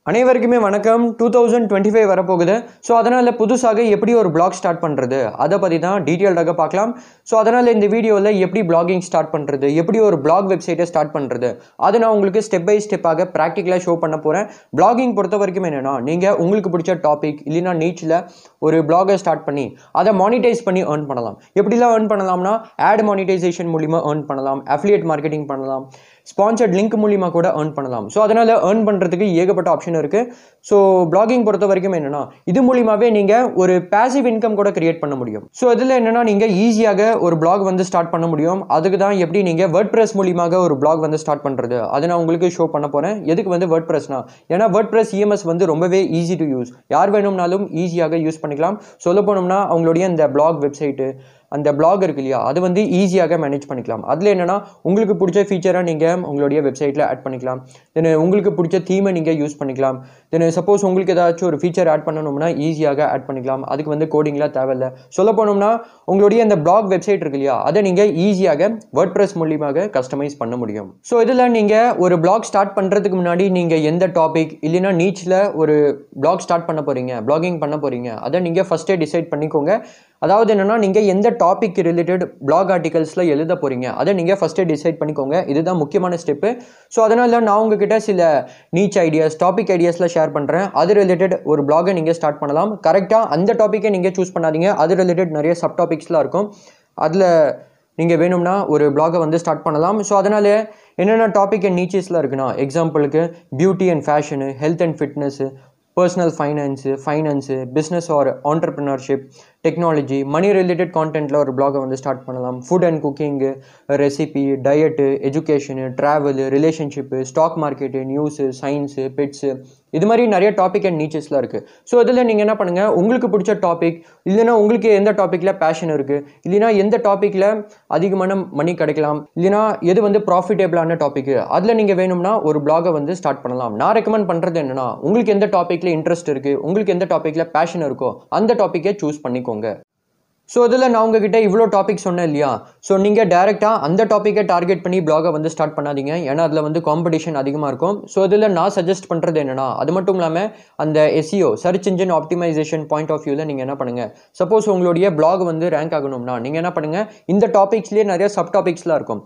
அனைவருக்குமே வணக்கம். 2025 வரப்போகுது. ஸோ அதனால் புதுசாக எப்படி ஒரு பிளாக் ஸ்டார்ட் பண்ணுறது அதை பற்றி தான் டீட்டெயில்டாக பார்க்கலாம். ஸோ அதனால் இந்த வீடியோவில் எப்படி பிளாகிங் ஸ்டார்ட் பண்ணுறது, எப்படி ஒரு பிளாக் வெப்சைட்டை ஸ்டார்ட் பண்ணுறது, அது நான் உங்களுக்கு ஸ்டெப் பை ஸ்டெப்பாக ப்ராக்டிக்கலாக ஷோ பண்ண போகிறேன். பிளாகிங் பொறுத்த வரைக்கும் என்னென்னா, நீங்கள் உங்களுக்கு பிடிச்ச டாபிக் இல்லைனா நீச்சில் ஒரு பிளாகை ஸ்டார்ட் பண்ணி அதை மானிட்டைஸ் பண்ணி ஏர்ன் பண்ணலாம். எப்படிலாம் ஏர்ன் பண்ணலாம்னா, ஆட் மானிட்டைசேஷன் மூலிமா ஏர்ன் பண்ணலாம், அஃபிலியேட் மார்க்கெட்டிங் பண்ணலாம், ஸ்பான்சர்ட் லிங்க் மூலிமா கூட ஏர்ன் பண்ணலாம். ஸோ அதனால் ஏர்ன் பண்ணுறதுக்கு ஏகப்பட்ட ஆப்ஷன் இருக்குது. ஸோ பிளாகிங் பொறுத்த வரைக்கும் என்னென்னா, இது மூலிமாவே நீங்கள் ஒரு பேசிவ் இன்கம் கூட கிரியேட் பண்ண முடியும். ஸோ இதில் என்னென்னா, நீங்கள் ஈஸியாக ஒரு பிளாக் வந்து ஸ்டார்ட் பண்ண முடியும். அதுக்கு தான் எப்படி நீங்கள் வேர்ட்பிரஸ் மூலியமாக ஒரு பிளாக் வந்து ஸ்டார்ட் பண்ணுறது அதை நான் உங்களுக்கு ஷோ பண்ண போகிறேன். எதுக்கு வந்து வேர்ட்பிரஸ்னா, ஏன்னா வேர்ட்பிரஸ் இஎம்எஸ் வந்து ரொம்பவே ஈஸி டு யூஸ், யார் வேணும்னாலும் ஈஸியாக யூஸ் பண்ணிக்கலாம். சொல்ல போனோம்னா அவங்களுடைய இந்த பிளாக் வெப்சைட்டு, அந்த பிளாக் இருக்கு இல்லையா, அது வந்து ஈஸியாக மேனேஜ் பண்ணிக்கலாம். அதில் என்னென்னா, உங்களுக்கு பிடிச்ச ஃபீச்சராக நீங்கள் உங்களுடைய வெப்சைட்டில் ஆட் பண்ணிக்கலாம். தென் உங்களுக்கு பிடிச்ச தீமை நீங்கள் யூஸ் பண்ணிக்கலாம். தென் சப்போஸ் உங்களுக்கு ஏதாச்சும் ஒரு ஃபீச்சர் ஆட் பண்ணணும்னா ஈஸியாக ஆட் பண்ணிக்கலாம். அதுக்கு வந்து கோடிங்லாம் தேவையில்லை. சொல்ல போனோம்னா உங்களுடைய அந்த பிளாக் வெப்சைட் இருக்கு இல்லையா, அதை நீங்கள் ஈஸியாக வேர்ட்பிரஸ் மூலியமாக கஸ்டமைஸ் பண்ண முடியும். ஸோ இதில் நீங்கள் ஒரு பிளாக் ஸ்டார்ட் பண்ணுறதுக்கு முன்னாடி நீங்கள் எந்த டாபிக் இல்லைனா நீச்சில் ஒரு பிளாக் ஸ்டார்ட் பண்ண போகிறீங்க, பிளாகிங் பண்ண போகிறீங்க, அதை நீங்கள் ஃபஸ்ட்டே டிசைட் பண்ணிக்கோங்க. அதாவது என்னென்னா, நீங்கள் எந்த டாபிக் ரிலேட்டட் பிளாக் ஆர்டிகல்ஸில் எழுத போகிறீங்க அதை நீங்கள் ஃபஸ்ட்டே டிசைட் பண்ணிக்கோங்க. இதுதான் முக்கியமான ஸ்டெப்பு. ஸோ அதனால் நான் உங்ககிட்ட சில நீச் ஐடியாஸ், டாபிக் ஐடியாஸில் ஷேர் பண்ணுறேன். அது ரிலேட்டட் ஒரு பிளாகை நீங்கள் ஸ்டார்ட் பண்ணலாம். கரெக்டாக அந்த டாப்பிக்கை நீங்கள் சூஸ் பண்ணாதீங்க. அது ரிலேட்டட் நிறைய சப் டாபிக்ஸ்லாம் இருக்கும். அதில் நீங்கள் வேணும்னா ஒரு பிளாகை வந்து ஸ்டார்ட் பண்ணலாம். ஸோ அதனால் என்னென்ன டாபிக் அண்ட் நீச்சஸில் இருக்குன்னா, எக்ஸாம்பிளுக்கு beauty and fashion, health and fitness, personal finance, business or entrepreneurship, technology, money related கான்டென்ட்டில் ஒரு பிளாகை வந்து ஸ்டார்ட் பண்ணலாம். Food and cooking, recipe, diet, education, travel, relationship, stock market, news, science, pets, இது மாதிரி நிறைய டாபிக் அண்ட் நீச்சஸ்லாம் இருக்குது. ஸோ இதில் நீங்கள் என்ன பண்ணுங்கள், உங்களுக்கு பிடிச்ச டாபிக் இல்லைனா உங்களுக்கு எந்த டாப்பிக்கில் பேஷன் இருக்குது, இல்லைனா எந்த டாப்பிக்கில் அதிகமான மணி கிடைக்கலாம், இல்லைனா எது வந்து ப்ராஃபிட்டபிளான டாப்பிக்கு, அதில் நீங்கள் வேணும்னா ஒரு பிளாகை வந்து ஸ்டார்ட் பண்ணலாம். நான் ரெக்கமெண்ட் பண்ணுறது என்னென்னா, உங்களுக்கு எந்த டாப்பிக்கில் இன்ட்ரெஸ்ட் இருக்குது, உங்களுக்கு எந்த டாப்பிக்கில் பேஷன் இருக்கோ அந்த டாப்பிக்கை சூஸ் பண்ணிக்கோங்க. ஸோ இதில் நான் உங்ககிட்ட இவ்வளோ டாபிக் சொன்னேன் இல்லையா, ஸோ நீங்கள் டேரெக்டாக அந்த டாப்பிக்கை டார்கெட் பண்ணி பிளாகை வந்து ஸ்டார்ட் பண்ணாதீங்க. ஏன்னா அதில் வந்து காம்படிஷன் அதிகமாக இருக்கும். ஸோ இதில் நான் சஜஸ்ட் பண்ணுறது என்னென்னா, அது மட்டும் இல்லாமல் அந்த SEO, search engine optimization point of வியூவில் நீங்கள் என்ன பண்ணுங்கள், சப்போஸ் உங்களுடைய பிளாக் வந்து ரேங்க் ஆகணும்னா நீங்கள் என்ன பண்ணுங்கள், இந்த டாபிக்ஸ்லேயே நிறைய சப் டாபிக்ஸ்லாம் இருக்கும்,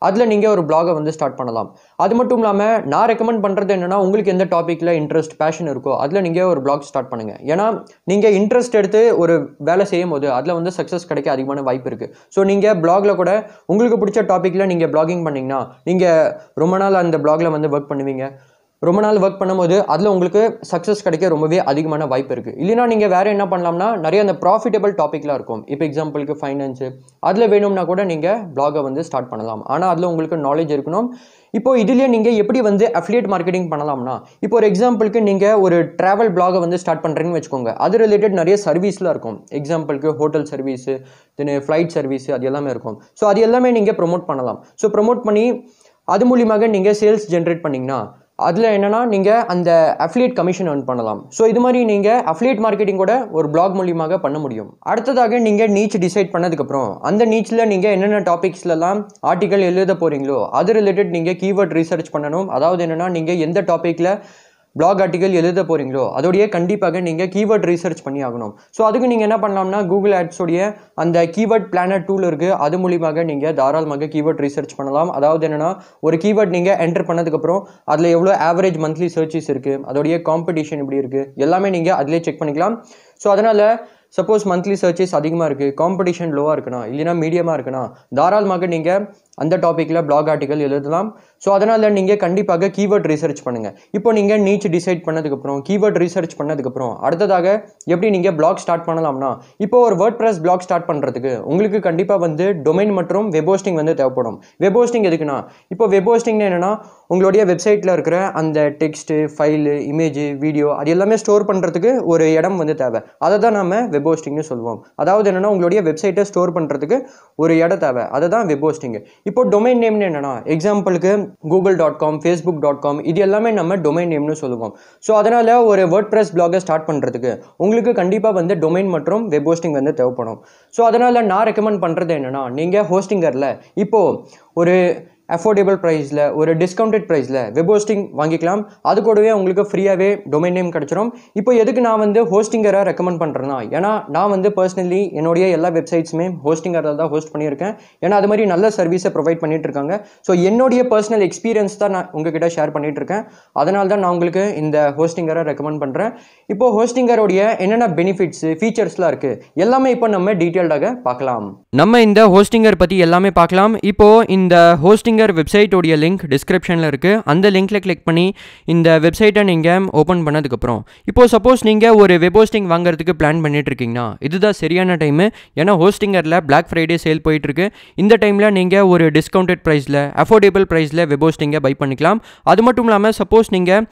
அதில் நீங்கள் ஒரு பிளாகை வந்து ஸ்டார்ட் பண்ணலாம். அது மட்டும் இல்லாமல் நான் ரெக்கமெண்ட் பண்ணுறது என்னென்னா, உங்களுக்கு எந்த டாப்பிக்கில் இன்ட்ரெஸ்ட், பேஷன் இருக்கோ அதில் நீங்கள் ஒரு பிளாக் ஸ்டார்ட் பண்ணுங்கள். ஏன்னா நீங்கள் இன்ட்ரெஸ்ட் எடுத்து ஒரு வேலை செய்யும் போது அதில் வந்து சக்ஸஸ் கிடைக்க அதிகமான வாய்ப்பு இருக்குது. ஸோ நீங்கள் பிளாகில் கூட உங்களுக்கு பிடிச்ச டாப்பிக்கில் நீங்கள் பிளாகிங் பண்ணிங்கன்னா நீங்கள் ரொம்ப நாள் அந்த பிளாகில் வந்து ஒர்க் பண்ணுவீங்க. ரொம்ப நாள் ஒர்க் பண்ணும்போது அதில் உங்களுக்கு சக்ஸஸ் கிடைக்க ரொம்பவே அதிகமான வாய்ப்பு இருக்குது. இல்லைனா நீங்கள் வேறு என்ன பண்ணலாம்னா, நிறைய அந்த ப்ராஃபிட்டபிள் டாப்பிக்லாம் இருக்கும். இப்போ எக்ஸாம்பிளுக்கு ஃபைனான்ஸு, அதில் வேணும்னா கூட நீங்கள் பிளாகை வந்து ஸ்டார்ட் பண்ணலாம். ஆனால் அதில் உங்களுக்கு நாலேஜ் இருக்கணும். இப்போது இதுலேயே நீங்கள் எப்படி வந்து அஃபிலியேட் மார்க்கெட்டிங் பண்ணலாம்னா, இப்போ ஒரு எக்ஸாம்பிளுக்கு நீங்கள் ஒரு ட்ராவல் பிளாகை வந்து ஸ்டார்ட் பண்ணுறீங்கன்னு வச்சுக்கோங்க. அது ரிலேட்டட் நிறைய சர்வீஸ்லாம் இருக்கும். எக்ஸாம்பிளுக்கு ஹோட்டல் சர்வீஸு, தென் ஃப்ளைட் சர்வீஸு, அது எல்லாமே இருக்கும். ஸோ அது எல்லாமே நீங்கள் ப்ரொமோட் பண்ணலாம். ஸோ ப்ரொமோட் பண்ணி அது மூலியமாக நீங்கள் சேல்ஸ் ஜென்ரேட் பண்ணிங்கன்னா அதில் என்னென்னா நீங்கள் அந்த அஃபிலியேட் கமிஷன் ஏர்ன் பண்ணலாம். ஸோ இது மாதிரி நீங்கள் அஃபிலியேட் மார்க்கெட்டிங் கூட ஒரு பிளாக் மூலியமாக பண்ண முடியும். அடுத்ததாக நீங்கள் நீச் டிசைட் பண்ணதுக்கப்புறம் அந்த நீச்சில் நீங்கள் என்னென்ன டாபிக்ஸ்லாம் ஆர்டிக்கல் எழுத போகிறீங்களோ அது ரிலேட்டட் நீங்கள் கீவேர்ட் ரீசர்ச் பண்ணணும். அதாவது என்னென்னா, நீங்கள் எந்த டாப்பிக்கில் பிளாக் ஆர்டிக்கல் எழுத போகிறீங்களோ அதோடைய கண்டிப்பாக நீங்கள் கீவேர்ட் ரீசர்ச் பண்ணி ஆகணும். ஸோ அதுக்கு நீங்கள் என்ன பண்ணலாம்னா, கூகுள் ஆட்ஸோடைய அந்த கீவேர்ட் பிளானர் டூல் இருக்குது, அது மூலியமாக நீங்கள் தாராளமாக கீவேர்ட் ரீசர்ச் பண்ணலாம். அதாவது என்னென்னா, ஒரு கீவேர்ட் நீங்கள் என்டர் பண்ணதுக்கப்புறம் அதில் எவ்வளோ ஆவரேஜ் மந்த்லி சர்ச்சஸ் இருக்குது, அதோடைய காம்படிஷன் எப்படி இருக்குது, எல்லாமே நீங்கள் அதிலே செக் பண்ணிக்கலாம். ஸோ அதனால் சப்போஸ் மந்த்லி சர்ச்சஸ் அதிகமாக இருக்குது, காம்படிஷன் லோவாக இருக்குன்னா, இல்லைனா மீடியமாக இருக்குன்னா, தாராளமாக நீங்கள் அந்த டாப்பிக்கில் பிளாக் ஆர்டிக்கல் எழுதலாம். ஸோ அதனால் நீங்கள் கண்டிப்பாக கீவேர்ட் ரீசர்ச் பண்ணுங்கள். இப்போ நீங்கள் நீச் டிசைட் பண்ணதுக்கப்புறம், கீவேர்ட் ரீசர்ச் பண்ணதுக்கப்புறம் அடுத்ததாக எப்படி நீங்கள் பிளாக் ஸ்டார்ட் பண்ணலாம்னா, இப்போ ஒரு வேர்ட்பிரஸ் பிளாக் ஸ்டார்ட் பண்ணுறதுக்கு உங்களுக்கு கண்டிப்பாக வந்து டொமைன் மற்றும் வெப் ஹோஸ்டிங் வந்து தேவைப்படும். வெப் ஹோஸ்டிங் எதுக்குன்னா, இப்போ வெப் ஹோஸ்டிங்னா என்னென்னா, உங்களுடைய வெப்சைட்டில் இருக்கிற அந்த டெக்ஸ்ட்டு, ஃபைலு, இமேஜ், வீடியோ அது எல்லாமே ஸ்டோர் பண்ணுறதுக்கு ஒரு இடம் வந்து தேவை. அதை தான் நம்ம வெப் ஹோஸ்டிங்னு சொல்லுவோம். அதாவது என்னென்னா, உங்களுடைய வெப்சைட்டை ஸ்டோர் பண்ணுறதுக்கு ஒரு இடம் தேவை, அதை தான் வெப் ஹோஸ்டிங். இப்போ டொமைன் நேம்னு என்னென்னா, எக்ஸாம்பிளுக்கு google.com, facebook.com, இது எல்லாமே நம்ம டொமைன் நேம்னு சொல்லுவோம். ஸோ அதனால் ஒரு வேர்ட்பிரஸ் பிளாகை ஸ்டார்ட் பண்ணுறதுக்கு உங்களுக்கு கண்டிப்பாக வந்து டொமைன் மற்றும் வெப் ஹோஸ்டிங் வந்து தேவைப்படும். ஸோ அதனால் நான் ரெக்கமெண்ட் பண்ணுறது என்னென்னா, நீங்கள் ஹோஸ்டிங்கரில் இப்போது ஒரு அஃபோர்டபுள் ப்ரைஸில் ஒரு டிஸ்கவுண்டட் ப்ரைஸில் வெப் ஹோஸ்டிங் வாங்கிக்கலாம். அது கூடவே உங்களுக்கு ஃப்ரீயாகவே டொமைன் நேம் கிடச்சிரும். இப்போ எதுக்கு நான் வந்து ஹோஸ்டிங்கரை ரெக்கமெண்ட் பண்ணுறேன்னா, ஏன்னா நான் வந்து பர்சனலி என்னுடைய எல்லா வெப்சைட்ஸுமே ஹோஸ்டிங்கரில் தான் ஹோஸ்ட் பண்ணியிருக்கேன். ஏன்னா அது மாதிரி நல்ல சர்வீஸை ப்ரொவைட் பண்ணிட்டு இருக்காங்க. ஸோ என்னுடைய பர்சனல் எக்ஸ்பீரியன்ஸ் தான் நான் உங்ககிட்ட ஷேர் பண்ணிட்டு இருக்கேன். அதனால தான் நான் உங்களுக்கு இந்த ஹோஸ்டிங்கரை ரெக்கமெண்ட் பண்ணுறேன். இப்போ ஹோஸ்டிங்கருடைய என்னென்ன பெனிஃபிட்ஸ் ஃபீச்சர்ஸ்லாம் இருக்குது எல்லாமே இப்போ நம்ம டீட்டெயில்டாக பார்க்கலாம். நம்ம இந்த ஹோஸ்டிங்கர் பற்றி எல்லாமே பார்க்கலாம். இப்போது இந்த ஹோஸ்டிங் வெப்சைட்டோடைய லிங்க் டிஸ்கிரிப்ஷனில் இருக்குது. அந்த லிங்க்கில் கிளிக் பண்ணி இந்த வெப்சைட்டை நீங்கள் ஓப்பன் பண்ணதுக்கப்புறம் இப்போது சப்போஸ் நீங்கள் ஒரு வெப் ஹோஸ்டிங் வாங்குறதுக்கு பிளான் பண்ணிட்டு இருக்கீங்கன்னா இதுதான் சரியான டைமு. ஏன்னா ஹோஸ்டிங்கரில் பிளாக் ஃப்ரைடே சேல் போயிட்டுருக்கு. இந்த டைமில் நீங்கள் ஒரு டிஸ்கவுண்டட் ப்ரைஸில் அஃபோர்டபுள் ப்ரைஸில் வெப் ஹோஸ்டிங்கை பை பண்ணிக்கலாம். அது மட்டும் இல்லாமல் சப்போஸ் நீங்கள்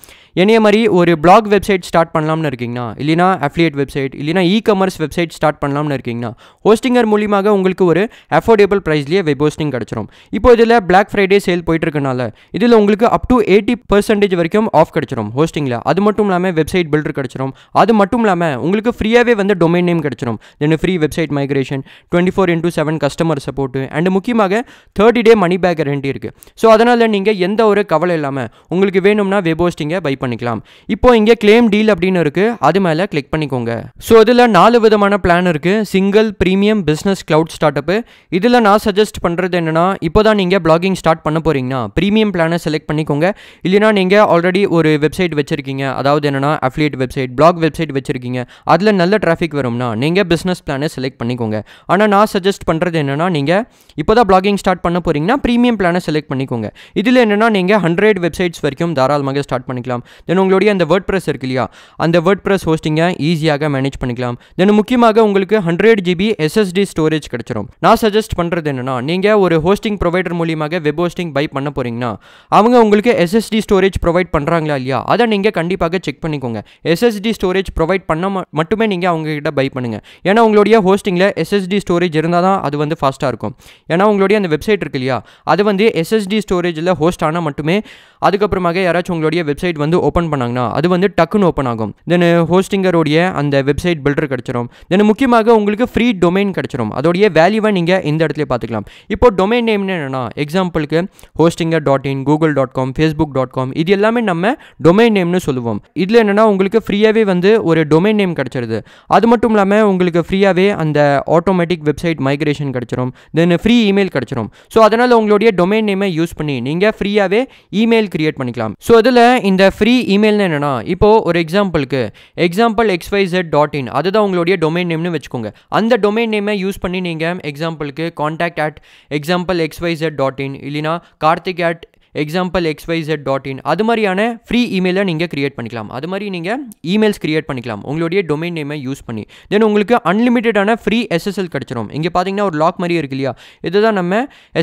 என்னைய மாதிரி ஒரு பிளாக் வெப்சைட் ஸ்டார்ட் பண்ணலாம்னு இருக்கீங்கன்னா, இல்லைனா அஃபிலியேட் வெப்சைட், இல்லைனா இ-கமர்ஸ் வெப்சைட் ஸ்டார்ட் பண்ணலாம்னு இருக்கீங்கன்னா ஹோஸ்டிங்கர் மூலியமாக உங்களுக்கு ஒரு அஃபோர்டபுள் ப்ரைஸ்லேயே வெப் ஹோஸ்டிங் கிடச்சிரும். இப்போ இதில் பிளாக் ஃப்ரைடே சேல் போயிட்டு இருக்கனால இதில் உங்களுக்கு அப் டு 80% வரைக்கும் ஆஃப் கிடச்சிரும் ஹோஸ்டிங்கில். அது மட்டும் இல்லாமல் வெப்சைட் பில்டர் கிடச்சிரும். அது மட்டும் இல்லாமல் உங்களுக்கு ஃப்ரீயாகவே வந்து டொமைன் நேம் கிடச்சிரும். தென் free website migration, 24/7 customer support and முக்கியமாக 30 டே மணி பேக் கேரண்டி இருக்குது. ஸோ அதனால் நீங்கள் எந்த ஒரு கவலை இல்லாமல் உங்களுக்கு வேணும்னா வெப் ஹோஸ்டிங்கை பை பண்ணிக்கலாம். இப்போ இங்கே கிளைம் டீல் அப்படின்னு இருக்குது. அது மேலே கிளிக் பண்ணிக்கோங்க. ஸோ இதில் 4 விதமான பிளான் இருக்குது. Single, premium, business, cloud, start அப்பு. இதில் நான் சஜஸ்ட் பண்ணுறது என்னென்னா, இப்போ தான் நீங்கள் பிளாகிங் ஸ்டார்ட் பண்ண போகிறீங்கன்னா ப்ரீமியம் பிளானை செலக்ட் பண்ணிக்கோங்க. இல்லைனா நீங்கள் ஆல்ரெடி ஒரு வெப்சைட் வச்சுருக்கீங்க, அதாவது என்னென்னா அஃபிலியேட் வெப்சைட், பிளாக் வெப்சைட் வச்சுருக்கீங்க, அதில் நல்ல டிராஃபிக் வரும்னா நீங்கள் பிஸ்னஸ் பிளானை செலக்ட் பண்ணிக்கோங்க. ஆனால் நான் சஜஸ்ட் பண்ணுறது என்னென்னா, நீங்கள் இப்போ தான் பிளாகிங் ஸ்டார்ட் பண்ண போகிறீங்கன்னா ப்ரீமியம் பிளானை செலக்ட் பண்ணிக்கோங்க. இதில் என்னென்னா நீங்கள் 100 வெப்சைட்ஸ் வரைக்கும் தாராளமாக ஸ்டார்ட் பண்ணிக்கலாம். தென் உங்களுடைய அந்த வேர்ட்பிரஸ் இருக்கு இல்லையா, அந்த வேர்ட்பிரஸ் ஹோஸ்டிங்கை ஈஸியாக மேனேஜ் பண்ணிக்கலாம். தென் முக்கியமாக உங்களுக்கு 100 GB SSD ஸ்டோரேஜ் கிடச்சிரும். நான் சஜஸ்ட் பண்ணுறது என்னென்னா, நீங்கள் ஒரு ஹோஸ்டிங் ப்ரொவைடர் மூலியமாக வெப் ஹோஸ்டிங் பை பண்ண போகிறீங்கன்னா அவங்க உங்களுக்கு SSD ஸ்டோரேஜ் ப்ரொவைட் பண்ணுறாங்களா இல்லையா, அதை நீங்கள் கண்டிப்பாக செக் பண்ணிக்கோங்க. SSD ஸ்டோரேஜ் ப்ரொவைட் பண்ண மட்டுமே நீங்கள் அவங்ககிட்ட பை பண்ணுங்கள். ஏன்னா உங்களுடைய ஹோஸ்டிங்கில் SSD ஸ்டோரேஜ் இருந்தால் தான் அது வந்து ஃபாஸ்ட்டாக இருக்கும். ஏன்னா உங்களுடைய அந்த வெப்சைட் இருக்கு இல்லையா, அது வந்து SSD ஸ்டோரேஜில் ஹோஸ்ட் ஆனால் மட்டுமே அதுக்கப்புறமாக யாராச்சும் உங்களுடைய வெப்சைட் வந்து ஓப்பன் பண்ணாங்கன்னா அது வந்து டக்குன்னு ஓப்பன் ஆகும். தென் ஹோஸ்டிங்கருடைய அந்த வெப்சைட் பில்டர் கிடச்சிரும். தென் முக்கியமாக உங்களுக்கு ஃப்ரீ டொமைன் கிடச்சிரும். அதோடைய வேல்யூவை நீங்கள் இந்த இடத்துல பார்த்துக்கலாம். இப்போ டொமைன் நேம்னு என்னென்னா, எக்ஸாம்பிளுக்கு hostinger.in, google.com, facebook.com இது எல்லாமே நம்ம டொமைன் நேம்னு சொல்லுவோம். இதில் என்னென்னா உங்களுக்கு ஃப்ரீயாகவே வந்து ஒரு டொமைன் நேம் கிடச்சிருது. அது மட்டும் இல்லாமல் உங்களுக்கு ஃப்ரீயாகவே அந்த ஆட்டோமேட்டிக் வெப்சைட் மைக்ரேஷன் கிடச்சிரும். தென் ஃப்ரீ இமெயில் கிடச்சிரும். ஸோ அதனால் உங்களுடைய டொமைன் நேமை யூஸ் பண்ணி நீங்கள் ஃப்ரீயாகவே இமெயில் கிரியேட் பண்ணிக்கலாம். ஸோ இதில் இந்த ஃப்ரீ இமெயில்னு என்னென்னா, இப்போது ஒரு எக்ஸாம்பிளுக்கு xyz.in அதுதான் உங்களுடைய டொமைன் நேம்னு வச்சுக்கோங்க. அந்த டொமைன் நேமை யூஸ் பண்ணி நீங்கள் எக்ஸாம்பிளுக்கு contact@examplexyz.in இல்லைனா karthik@examplexyz.in அது மாதிரியான ஃப்ரீ இமெயிலை நீங்கள் கிரியேட் பண்ணிக்கலாம். அது மாதிரி நீங்கள் இமெயில்ஸ் கிரியேட் பண்ணிக்கலாம் உங்களுடைய டொமைன் நேமை யூஸ் பண்ணி. தென் உங்களுக்கு அன்லிமிட்டடான ஃப்ரீ SSL கிடச்சிரும். இங்கே பார்த்தீங்கன்னா ஒரு லாக் மாதிரி இருக்கு இல்லையா, இதுதான் நம்ம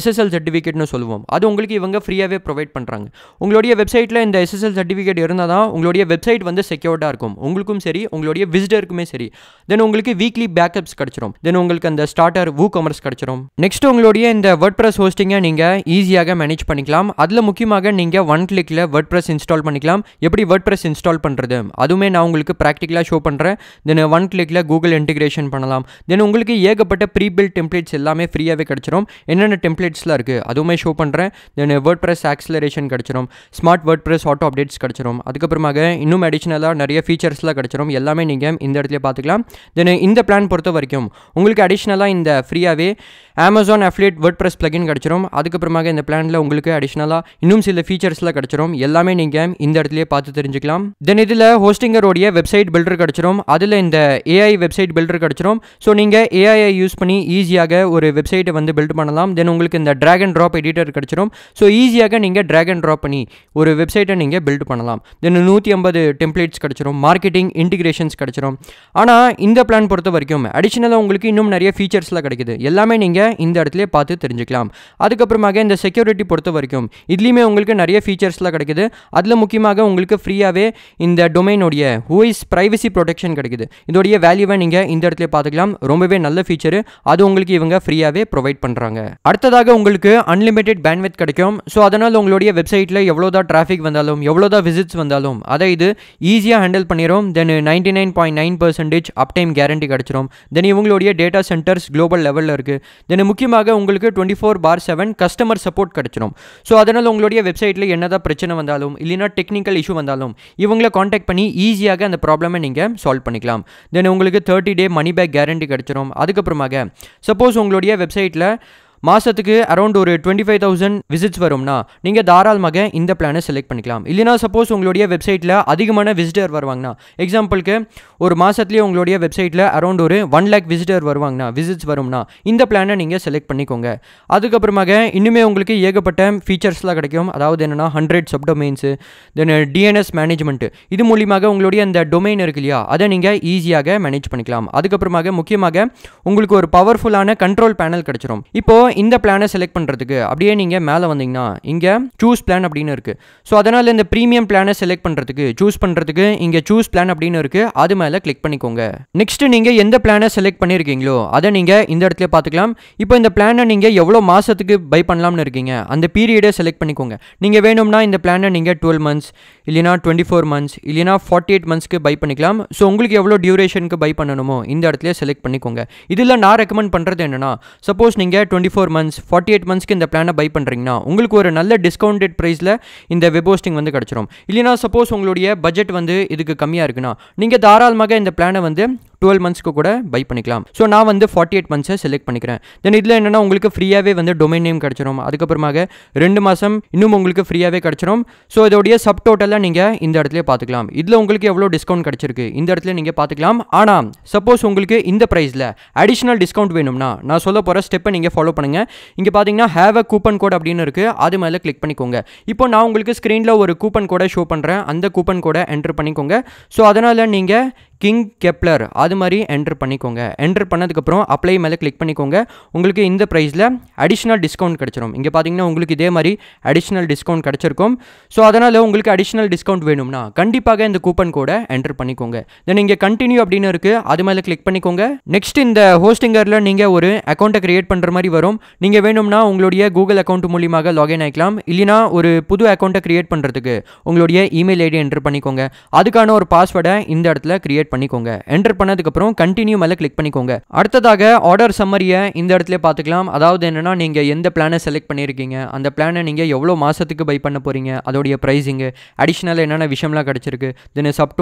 SSL சர்டிஃபிகேட்னு சொல்லுவோம். அது உங்களுக்கு இவங்க ஃப்ரீயாகவே ப்ரொவைட் பண்ணுறாங்க. உங்களுடைய வெப்சைட்டில் இந்த SSL சர்டிஃபிகேட் இருந்தால் தான் உங்களுடைய வெப்சைட் வந்து செக்யூர்டாக இருக்கும், உங்களுக்கும் சரி உங்களுடைய விசிட்டருக்குமே சரி. தென் உங்களுக்கு வீக்லி பேக்கப்ஸ் கிடச்சிரும். தென் உங்களுக்கு அந்த ஸ்டார்டர் WooCommerce கிடச்சிரும். நெக்ஸ்ட் உங்களுடைய இந்த வேர்ட்பிரஸ் ஹோஸ்டிங்கை நீங்கள் ஈஸியாக மேனேஜ் பண்ணிக்கலாம். அதில் முக்கியமாக நீங்கள் 1 கிளிக்கில் வேர்ட்பிரஸ் இன்ஸ்டால் பண்ணிக்கலாம். எப்படி வேர்ட்பிரஸ் இன்ஸ்டால் பண்ணுறது அதுவுமே நான் உங்களுக்கு ப்ராக்டிக்கலாக ஷோ பண்ணுறேன். தென் 1 கிளிக்கில் கூகுள் இன்டிகிரேஷன் பண்ணலாம். தென் உங்களுக்கு ஏகப்பட்ட ப்ரீபில்ட் டெம்ப்ளேட்ஸ் எல்லாமே ஃப்ரீயாகவே கிடச்சிரும். என்னென்ன டெம்ப்ளேட்ஸ்லாம் இருக்குது அதுவுமே ஷோ பண்ணுறேன். தென் வேர்ட்பிரஸ் ஆக்ஸலரேஷன் கிடச்சிரும், ஸ்மார்ட் வேர்ட்பிரஸ் ஆட்டோ அப்டேட்ஸ் கிடச்சிரும். அதுக்கப்புறமாக இன்னும் அடிஷ்னலாக நிறைய ஃபீச்சர்ஸ்லாம் கிடச்சிரும். எல்லாமே நீங்கள் இந்த இடத்துல பார்த்துக்கலாம். தென் இந்த பிளான் பொறுத்த வரைக்கும் உங்களுக்கு அடிஷ்னலாக இந்த ஃப்ரீயாகவே Amazon Affiliate WordPress plugin கிடச்சிரும். அதுக்கப்புறமாக இந்த பிளானில் உங்களுக்கு அடிஷ்னலாக இன்னும் சில ஃபீச்சர்ஸ்லாம் கிடச்சிரும். எல்லாமே நீங்கள் இந்த இடத்துலையே பார்த்து தெரிஞ்சுக்கலாம். தென் இதில் ஹோஸ்டிங்கரோடைய வெப்சைட் பில்டர் கிடச்சிரும். அதில் இந்த AI வெப்சைட் பில்டர் கிடச்சிரும். ஸோ நீங்கள் AI யூஸ் பண்ணி ஈஸியாக ஒரு வெப்சைட்டை வந்து பில்ட் பண்ணலாம். தென் உங்களுக்கு இந்த ட்ராக் அண்ட் ட்ராப் எடிட்டர் கிடச்சிரும். ஸோ ஈஸியாக நீங்கள் ட்ராக் அண்ட் ட்ராப் பண்ணி ஒரு வெப்சைட்டை நீங்கள் பில்ட் பண்ணலாம். தென் 150 டெம்ப்ளேட்ஸ் கிடச்சிரும். மார்க்கெட்டிங் இன்டிகிரேஷன்ஸ் கிடச்சிரும். ஆனால் இந்த பிளான் பொறுத்த வரைக்கும் அடிஷ்னலாக உங்களுக்கு இன்னும் நிறைய ஃபீச்சர்ஸ்லாம் கிடைக்குது. எல்லாமே நீங்கள் இந்த இடத்துல பார்த்து தெரிஞ்சுக்கலாம். அதுக்கப்புறமாக இந்த செக்யூரிட்டி பொறுத்த வரைக்கும் இதில் இதுலேயுமே உங்களுக்கு நிறைய ஃபீச்சர்ஸ்லாம் கிடைக்குது. அதில் முக்கியமாக உங்களுக்கு ஃப்ரீயாகவே இந்த டொமைனோடைய ஹூஇஸ் ப்ரைவசி ப்ரொடெக்ஷன் கிடைக்குது. இதோடைய வேல்யூவை நீங்கள் இந்த இடத்துல பார்த்துக்கலாம். ரொம்பவே நல்ல ஃபீச்சரு. அது உங்களுக்கு இவங்க ஃப்ரீயாகவே ப்ரொவைட் பண்ணுறாங்க. அடுத்ததாக உங்களுக்கு அன்லிமிட்டெட் பேண்ட்வித் கிடைக்கும். ஸோ அதனால் உங்களுடைய வெப்சைட்டில் எவ்வளோதான் டிராஃபிக் வந்தாலும் எவ்வளோதான் விசிட்ஸ் வந்தாலும் அதை இது ஈஸியாக ஹேண்டில் பண்ணிடும். தென் 99.9% அப்டைம் கேரண்டி கிடச்சிரும். தென் இவங்களுடைய டேட்டா சென்டர்ஸ் குளோபல் லெவலில் இருக்குது. தென் முக்கியமாக உங்களுக்கு 24/7 கஸ்டமர் சப்போர்ட் கிடச்சிரும். ஸோ அதனால் உங்களுடைய வெப்சைட்டில் என்னதான் பிரச்சனை வந்தாலும் இல்லைனா டெக்னிக்கல் இஷ்யூ வந்தாலும் இவங்களை காண்டாக்ட் பண்ணி ஈஸியாக அந்த ப்ராப்ளமை நீங்கள் சால்வ் பண்ணிக்கலாம். தென் உங்களுக்கு 30 டே மணி பேக் கேரண்டி கிடச்சிரும். அதுக்கப்புறமாக சப்போஸ் உங்களுடைய வெப்சைட்டில் மாதத்துக்கு அரௌண்ட் ஒரு 25,000 விசிட்ஸ் வரும்னா நீங்கள் தாராளமாக இந்த பிளானை செலக்ட் பண்ணிக்கலாம். இல்லைனா சப்போஸ் உங்களுடைய வெப்சைட்டில் அதிகமான விசிட்டர் வருவாங்கன்னா, எக்ஸாம்பிளுக்கு ஒரு மாதத்துலேயே உங்களுடைய வெப்சைட்டில் அரௌண்ட் ஒரு 1 lakh விசிட்டர் வருவாங்கன்னா, விசிட்ஸ் வரும்னா இந்த பிளானை நீங்கள் செலக்ட் பண்ணிக்கோங்க. அதுக்கப்புறமாக இன்னுமே உங்களுக்கு ஏகப்பட்ட ஃபீச்சர்ஸ்லாம் கிடைக்கும். அதாவது என்னென்னா 100 சப்டொமைன்ஸு, தென் டிஎன்எஸ் மேனேஜ்மெண்ட்டு, இது மூலியமாக உங்களுடைய அந்த டொமைன் இருக்கு இல்லையா, அதை நீங்கள் ஈஸியாக மேனேஜ் பண்ணிக்கலாம். அதுக்கப்புறமாக முக்கியமாக உங்களுக்கு ஒரு பவர்ஃபுல்லான கண்ட்ரோல் பேனல் கிடச்சிரும். இப்போது இந்த பிளானை செலக்ட் பண்ணுறதுக்கு அப்படியே நீங்கள் மேலே வந்தீங்கன்னா இங்கே சூஸ் பிளான் அப்படின்னு இருக்குது. ஸோ அதனால் இந்த ப்ரீமியம் பிளானை செலக்ட் பண்ணுறதுக்கு சூஸ் பண்ணுறதுக்கு இங்கே சூஸ் பிளான் அப்படின்னு இருக்குது. அது மேலே கிளிக் பண்ணிக்கோங்க. நெக்ஸ்ட் நீங்கள் எந்த பிளானை செலக்ட் பண்ணியிருக்கீங்களோ அதை நீங்கள் இந்த இடத்துல பார்த்துக்கலாம். இப்போ இந்த பிளானை நீங்கள் எவ்வளோ மாதத்துக்கு பை பண்ணலாம்னு இருக்கீங்க அந்த பீரியடை செலக்ட் பண்ணிக்கோங்க. நீங்கள் வேணும்னா இந்த பிளானை நீங்கள் 12 months இல்லைனா 24 months இல்லைனா 48 monthsக்கு பை பண்ணிக்கலாம். ஸோ உங்களுக்கு எவ்வளோ டியூரேஷனுக்கு பை பண்ணணுமோ இந்த இடத்துல செலக்ட் பண்ணிக்கோங்க. இதில் நான் ரெக்கமெண்ட் பண்ணுறது என்னென்னா, சப்போஸ் நீங்கள் 24 months 48 monthsக்கு இந்த பிளானை பை பண்ணுறீங்கன்னா உங்களுக்கு ஒரு நல்ல டிஸ்கவுண்டட் ப்ரைஸில் இந்த வெப் ஹோஸ்டிங் வந்து கிடச்சிரும். இல்லைனா சப்போஸ் உங்களுடைய பட்ஜெட் வந்து இதுக்கு கம்மியாக இருக்குன்னா நீங்கள் தாராளமாக இந்த பிளானை வந்து 12 monthsக்கு கூட பை பண்ணிக்கலாம். ஸோ நான் வந்து 48 months செலக்ட் பண்ணிக்கிறேன். தென் இதில் என்னென்னா உங்களுக்கு ஃப்ரீயாகவே வந்து டொமைன் நேம் கிடச்சிரும். அதுக்கப்புறமாக 2 மாதம் இன்னும் உங்களுக்கு ஃப்ரீயாகவே கிடச்சிரும். ஸோ இதோடைய சப் டோட்டலாக நீங்கள் இந்த இடத்துல பார்த்துக்கலாம். இதில் உங்களுக்கு எவ்வளோ டிஸ்கவுண்ட் கிடச்சிருக்கு இந்த இடத்துல நீங்கள் பார்த்துக்கலாம். ஆனால் சப்போஸ் உங்களுக்கு இந்த ப்ரைஸில் அடிஷ்னல் டிஸ்கவுண்ட் வேணும்னா நான் சொல்ல போகிற ஸ்டெப்பை நீங்கள் ஃபாலோ பண்ணுங்கள். இங்கே பார்த்தீங்கன்னா ஹேவ் அ கூப்பன் கோட் அப்படின்னு இருக்குது. அது மேலே கிளிக் பண்ணிக்கோங்க. இப்போ நான் உங்களுக்கு ஸ்க்ரீனில் ஒரு கூப்பன் கோடை ஷோ பண்ணுறேன். அந்த கூப்பன் கோடை என்ட்ரு பண்ணிக்கோங்க. ஸோ அதனால் நீங்கள் கிங் கெப்லர் அது மாதிரி என்ட்ரு பண்ணிக்கோங்க. என்ட்ரு பண்ணதுக்கப்புறம் அப்ளை மேலே கிளிக் பண்ணிக்கோங்க. உங்களுக்கு இந்த ப்ரைஸில் அடிஷ்னல் டிஸ்கவுண்ட் கிடச்சிரும். இங்கே பார்த்தீங்கன்னா உங்களுக்கு இதே மாதிரி அடிஷ்னல் டிஸ்கவுண்ட் கிடச்சிருக்கும். ஸோ அதனால் உங்களுக்கு அடிஷ்னல் டிஸ்கவுண்ட் வேணும்னா கண்டிப்பாக இந்த கூப்பன் கோடை என்ட்ரு பண்ணிக்கோங்க. தென் இங்கே கண்டினியூ அப்படின்னு இருக்குது. அது மேலே கிளிக் பண்ணிக்கோங்க. நெக்ஸ்ட் இந்த ஹோஸ்டிங்கரில் நீங்கள் ஒரு அக்கௌண்ட்டை கிரியேட் பண்ணுற மாதிரி வரும். நீங்கள் வேணும்னா உங்களுடைய கூகுள் அக்கௌண்ட் மூலியமாக லாகின் ஆகிக்கலாம். இல்லைனா ஒரு புது அக்கௌண்ட்டை கிரியேட் பண்ணுறதுக்கு உங்களுடைய இமெயில் ஐடி என்ட்ரு பண்ணிக்கோங்க. அதுக்கான ஒரு பாஸ்வேர்டை இந்த இடத்துல கிரியேட் பண்ணிக்கோங்க. என்டர் பண்ணதுக்கப்புறம் கண்டினியூ மேலே கிளிக் பண்ணிக்கோங்க. அடுத்ததாக ஆர்டர் சம்மரியை இந்த இடத்துல பார்த்துக்கலாம். அதாவது என்னென்னா நீங்கள் எந்த பிளானை செலக்ட் பண்ணியிருக்கீங்க, அந்த பிளானை நீங்கள் எவ்வளோ மாதத்துக்கு பை பண்ண போகிறீங்க, அதோடைய ப்ரைஸிங்கு, அடிஷ்னல் என்னென்ன விஷயம்லாம் கிடச்சிருக்கு, தென் சப்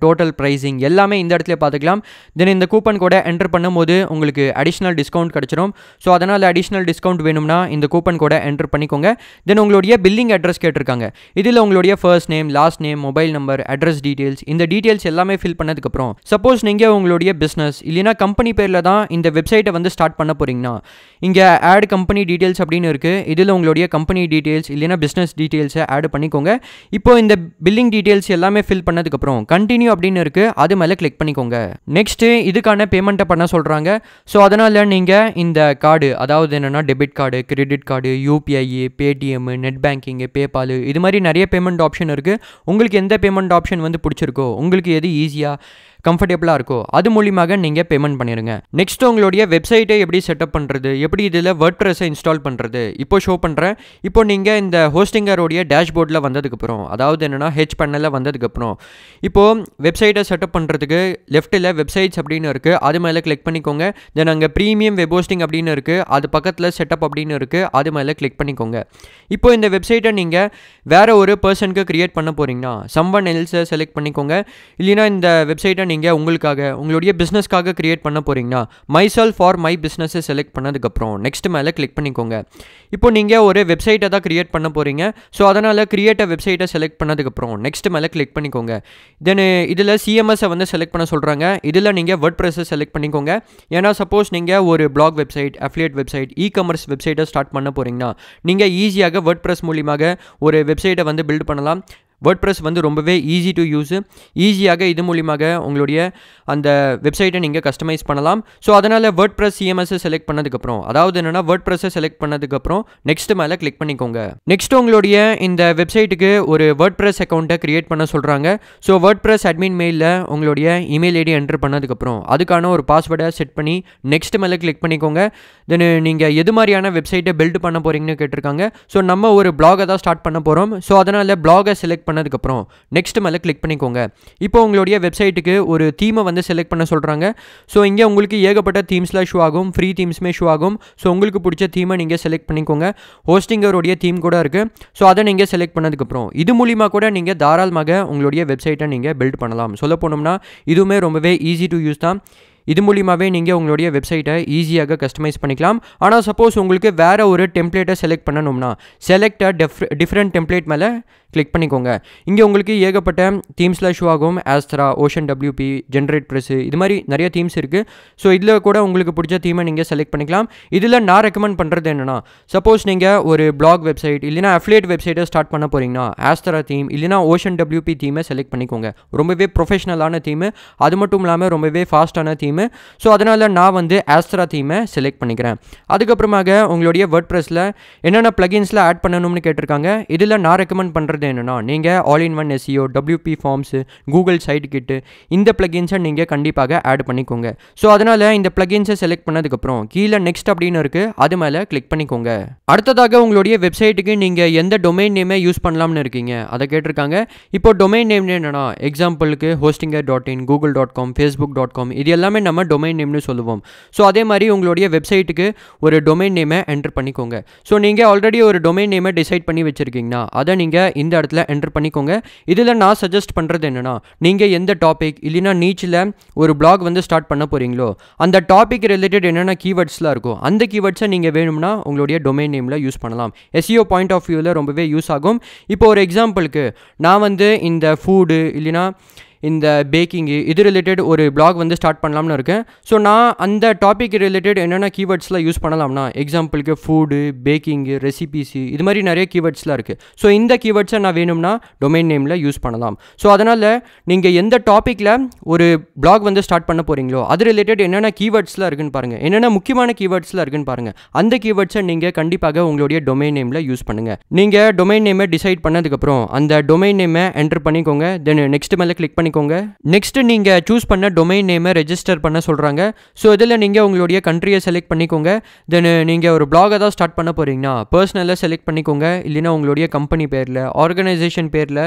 டோட்டல் ப்ரைஸிங் எல்லாமே இந்த இடத்துல பார்த்துக்கலாம். தென் இந்த கூப்பன் கோடை என்டர் பண்ணும்போது உங்களுக்கு அடிஷ்னல் டிஸ்கவுண்ட் கிடச்சிரும். ஸோ அதனால் அடிஷ்னல் டிஸ்கவுண்ட் வேணும்னா இந்த கூப்பன் கோடை என்டர் பண்ணிக்கோங்க. தென் உங்களுடைய பில்லிங் அட்ரஸ் கேட்டிருக்காங்க. இதில் உங்களுடைய first name, last name, mobile number, address details, இந்த டீட்டெயில்ஸ் எல்லாமே ஃபில் பண்ணதுக்கப்புறம் சப்போஸ் நீங்கள் உங்களுடைய பிஸ்னஸ் இல்லைனா கம்பெனி பேரில் தான் இந்த வெப்சைட்டை வந்து ஸ்டார்ட் பண்ண போகிறீங்கன்னா இங்கே ஆட் கம்பெனி டீட்டெயில்ஸ் அப்படின்னு இருக்குது. இதில் உங்களுடைய கம்பெனி டீட்டெயில்ஸ் இல்லைனா பிஸ்னஸ் டீட்டெயில்ஸை ஆட் பண்ணிக்கோங்க. இப்போ இந்த பில்லிங் டீட்டெயில்ஸ் எல்லாமே ஃபில் பண்ணதுக்கப்புறம் கண்டினியூ அப்படின்னு இருக்குது. அது மேலே கிளிக் பண்ணிக்கோங்க. நெக்ஸ்ட்டு இதுக்கான பேமெண்ட்டை பண்ண சொல்கிறாங்க. ஸோ அதனால் நீங்கள் இந்த கார்டு, அதாவது என்னென்னா debit card, credit card, UPI, Paytm, net banking, PayPal, இது மாதிரி நிறைய பேமெண்ட் ஆப்ஷன் இருக்குது. உங்களுக்கு எந்த பேமெண்ட் ஆப்ஷன் வந்து பிடிச்சிருக்கோ, உங்களுக்கு எது ஈஸியாக கம்ஃபர்டபுளாக இருக்கோ அது மூலியமாக நீங்கள் பேமெண்ட் பண்ணிடுங்க. நெக்ஸ்ட் உங்களுடைய வெப்சைட்டை எப்படி செட்டப் பண்ணுறது, எப்படி இதில் வேர்ட்ப்ரெஸ்ஸை இன்ஸ்டால் பண்ணுறது இப்போ ஷோ பண்ணுறேன். இப்போ நீங்கள் இந்த ஹோஸ்டிங்கரோடைய டேஷ்போர்டில் வந்ததுக்கப்புறம், அதாவது என்னென்னா ஹெச் பேனலில் வந்ததுக்கப்புறம் இப்போது வெப்சைட்டை செட்டப் பண்ணுறதுக்கு லெஃப்ட்டில் வெப்சைட்ஸ் அப்படின்னு இருக்குது. அது மேலே கிளிக் பண்ணிக்கோங்க. தென் அங்கே ப்ரீமியம் வெப் ஹோஸ்டிங் அப்படின்னு இருக்குது. அது பக்கத்தில் செட்டப் அப்படின்னு இருக்குது. அது மேலே கிளிக் பண்ணிக்கோங்க. இப்போ இந்த வெப்சைட்டை நீங்கள் வேறு ஒரு பர்சனுக்கு க்ரியேட் பண்ண போகிறீங்கன்னா சம்வன் எல்ஸை செலக்ட் பண்ணிக்கோங்க. இல்லைனா இந்த வெப்சைட்டை நீங்கள் உங்களுக்காக உங்களுடைய பிஸ்னஸ்க்காக கிரியேட் பண்ண போகிறீங்கன்னா மைசெல்ஃப் ஃபார் மை பிஸ்னஸை செலக்ட் பண்ணதுக்கப்புறம் நெக்ஸ்ட் மேலே கிளிக் பண்ணிக்கோங்க. இப்போ நீங்கள் ஒரு வெப்சைட்டை தான் கிரியேட் பண்ண போகிறீங்க. ஸோ அதனால் கிரியேட் அ வெப்சைட்டை செலக்ட் பண்ணதுக்கப்புறம் நெக்ஸ்ட் மேலே கிளிக் பண்ணிக்கோங்க. தென் இதில் சிஎம்எஸை வந்து செலக்ட் பண்ண சொல்கிறாங்க. இதில் நீங்கள் வேர்ட்ப்ரெஸ்ஸை செலக்ட் பண்ணிக்கோங்க. ஏன்னா சப்போஸ் நீங்கள் ஒரு blog website, affiliate website, e-commerce வெப்சைட்டை ஸ்டார்ட் பண்ண போகிறீங்கன்னா நீங்கள் ஈஸியாக வேர்ட்ப்ரெஸ் மூலியமாக ஒரு வெப்சைட்டை வந்து பில்ட் பண்ணலாம். WordPress வந்து ரொம்பவே ஈஸி டு யூஸ். ஈஸியாக இது மூலியமாக உங்களுடைய அந்த வெப்சைட்டை நீங்கள் கஸ்டமைஸ் பண்ணலாம். ஸோ அதனால் WordPress CMS செலக்ட் பண்ணதுக்கப்புறம், அதாவது என்னென்னா WordPress செலக்ட் பண்ணதுக்கப்புறம் நெக்ஸ்ட் மேலே கிளிக் பண்ணிக்கோங்க. நெக்ஸ்ட் உங்களுடைய இந்த வெப்சைட்டுக்கு ஒரு WordPress அக்கௌண்ட்டை கிரியேட் பண்ண சொல்கிறாங்க. ஸோ WordPress அட்மின் மெயிலில் உங்களுடைய இமெயில் ஐடி என்ட்ரு பண்ணதுக்கப்புறம் அதுக்கான ஒரு பாஸ்வேர்டை செட் பண்ணி நெக்ஸ்ட் மேலே கிளிக் பண்ணிக்கோங்க. தென் நீங்கள் எது மாதிரியான வெப்சைட்டை பில்ட் பண்ண போகிறீங்கன்னு கேட்டிருக்காங்க. ஸோ நம்ம ஒரு பிளாகை தான் ஸ்டார்ட் பண்ண போகிறோம். ஸோ அதனால் பிளாகை செலக்ட் பண்ணதுக்கப்புறம் நெக்ஸ்ட் மேலே கிளிக் பண்ணிக்கோங்க. இப்போ உங்களுடைய வெப்சைட்டுக்கு ஒரு தீமை வந்து செலக்ட் பண்ண சொல்கிறாங்க. ஸோ இங்கே உங்களுக்கு ஏகப்பட்ட தீம்ஸ்லாம் ஷோ ஆகும், ஃப்ரீ தீம்ஸுமே ஷோ ஆகும். ஸோ உங்களுக்கு பிடிச்ச தீமை நீங்கள் செலக்ட் பண்ணிக்கோங்க. ஹோஸ்டிங்கருடைய தீம் கூட இருக்குது. ஸோ அதை நீங்கள் செலக்ட் பண்ணதுக்கப்புறம் இது மூலிமா கூட நீங்கள் தாராளமாக உங்களுடைய வெப்சைட்டை நீங்கள் பில்ட் பண்ணலாம். சொல்ல போனோம்னா இதுவுமே ரொம்பவே ஈஸி டு யூஸ் தான். இது மூலியமாகவே நீங்கள் உங்களுடைய வெப்சைட்டை ஈஸியாக கஸ்டமைஸ் பண்ணிக்கலாம். ஆனால் சப்போஸ் உங்களுக்கு வேறு ஒரு டெம்ப்ளேட்டை செலக்ட் பண்ணணும்னா செலக்ட் டிஃப்ரெண்ட் டெம்ப்ளேட் மேலே கிளிக் பண்ணிக்கோங்க. இங்கே உங்களுக்கு ஏகப்பட்ட தீம்ஸில் ஷோ ஆகும். ஆஸ்த்ரா, ஓஷன் WP, ஜென்ரேட் ப்ரெஸ், இது மாதிரி நிறைய தீம்ஸ் இருக்குது. ஸோ இதில் கூட உங்களுக்கு பிடிச்ச தீமை நீங்கள் செலக்ட் பண்ணிக்கலாம். இதில் நான் ரெக்கமெண்ட் பண்ணுறது என்னென்னா, சப்போஸ் நீங்கள் ஒரு பிளாக் வெப்சைட் இல்லைனா அஃபிலியேட் வெப்சைட்டை ஸ்டார்ட் பண்ண போகிறீங்கன்னா ஆஸ்த்ரா தீம் இல்லைனா ஓஷன் WP தீமை செலக்ட் பண்ணிக்கோங்க. ரொம்பவே ப்ரொஃபஷனலான தீமு, அது மட்டும் இல்லாமல் ரொம்பவே ஃபாஸ்ட்டான தீம். ஸோ அதனால் நான் வந்து ஆஸ்த்ரா தீமை செலக்ட் பண்ணிக்கிறேன். அதுக்கப்புறமாக உங்களுடைய WordPressல என்னென்ன ப்ளகின்ஸில் ஆட் பண்ணணும்னு கேட்டிருக்காங்க. இதில் நான் ரெக்கமெண்ட் பண்ணுறது என்னென்னா, நீங்கள் all in one SEO, WP forms, Google site kit, இந்த ப்ளகின்ஸை நீங்கள் கண்டிப்பாக ஆட் பண்ணிக்கோங்க. ஸோ அதனால் இந்த ப்ளகின்ஸை செலக்ட் பண்ணதுக்கப்புறம் கீழே நெக்ஸ்ட் அப்படின்னு இருக்குது, அது மேலே கிளிக் பண்ணிக்கோங்க. அடுத்ததாக உங்களுடைய வெப்சைட்டுக்கு நீங்கள் எந்த டொமைன் நேமை யூஸ் பண்ணலாம்னு இருக்கீங்க அதை கேட்டிருக்காங்க. இப்போ டொமைன் நேம் என்னென்னா, எக்ஸாம்பிளுக்கு hostinger.in, google.com, facebook.com, இது எல்லாமே நம்ம டொமைன் நேம்னு சொல்லுவோம். ஸோ அதே மாதிரி உங்களுடைய வெப்சைட்டுக்கு ஒரு டொமைன் நேமை என்டர் பண்ணிக்கோங்க. ஸோ நீங்கள் ஆல்ரெடி ஒரு டொமைன் நேமை டிசைட் பண்ணி வச்சுருக்கீங்கன்னா அதை நீங்கள் இந்த இடத்துல என்டர் பண்ணிக்கோங்க. இதில் நான் சஜஸ்ட் பண்ணுறது என்னென்னா, நீங்கள் எந்த டாபிக் இல்லைனா நீச்சில் ஒரு பிளாக் வந்து ஸ்டார்ட் பண்ண போகிறீங்களோ அந்த டாபிக் ரிலேட்டட் என்னென்ன கீவேர்ட்ஸ்லாம் இருக்கோ அந்த கீவேர்ட்ஸை நீங்கள் வேணும்னா உங்களுடைய டொமைன் நேமில் யூஸ் பண்ணலாம். SEO பாயிண்ட் ஆஃப் வியூவில் ரொம்பவே யூஸ் ஆகும். இப்போ ஒரு எக்ஸாம்பிளுக்கு நான் வந்து இந்த ஃபுட்டு இல்லைனா இந்த பேக்கிங்கு இது ரிலேட்டட் ஒரு பிளாக் வந்து ஸ்டார்ட் பண்ணலாம்னு இருக்கேன். ஸோ நான் அந்த டாபிக் ரிலேட்டட் என்னென்ன கீவேர்ட்ஸ்லாம் யூஸ் பண்ணலாம்னா, எக்ஸாம்பிளுக்கு ஃபுட்டு, பேக்கிங்கு, ரெசிபீஸு, இது மாதிரி நிறைய கீவேர்ட்ஸ்லாம் இருக்குது. ஸோ இந்த கீவேர்ட்ஸை நான் வேணும்னா டொமைன் நேமில் யூஸ் பண்ணலாம். ஸோ அதனால் நீங்கள் எந்த டாப்பிக்கில் ஒரு பிளாக் வந்து ஸ்டார்ட் பண்ண போகிறீங்களோ அது ரிலேட்டட் என்னென்ன கீவேர்ட்ஸ்லாம் இருக்குன்னு பாருங்கள், என்னென்ன முக்கியமான கீவேர்ட்ஸ்லாம் இருக்குன்னு பாருங்கள். அந்த கீவேர்ட்ஸை நீங்கள் கண்டிப்பாக உங்களுடைய டொமைன் நேமில் யூஸ் பண்ணுங்கள். நீங்கள் டொமைன் நேமை டிசைட் பண்ணதுக்கப்புறம் அந்த டொமைன் நேமை என்டர் பண்ணிக்கோங்க. தென் நெக்ஸ்ட் மேலே கிளிக் பண்ணிக்கோங்க. நெக்ஸ்ட் நீங்கள் சூஸ் பண்ண டொமைன் நேமை ரெஜிஸ்டர் பண்ண சொல்கிறாங்க. ஸோ இதில் நீங்கள் உங்களுடைய கண்ட்ரியை செலக்ட் பண்ணிக்கோங்க. தென் நீங்கள் ஒரு பிளாகை தான் ஸ்டார்ட் பண்ண போகிறீங்கன்னா பர்சனலாக செலக்ட் பண்ணிக்கோங்க. இல்லைனா உங்களுடைய கம்பெனி பேரில், ஆர்கனைசேஷன் பேரில்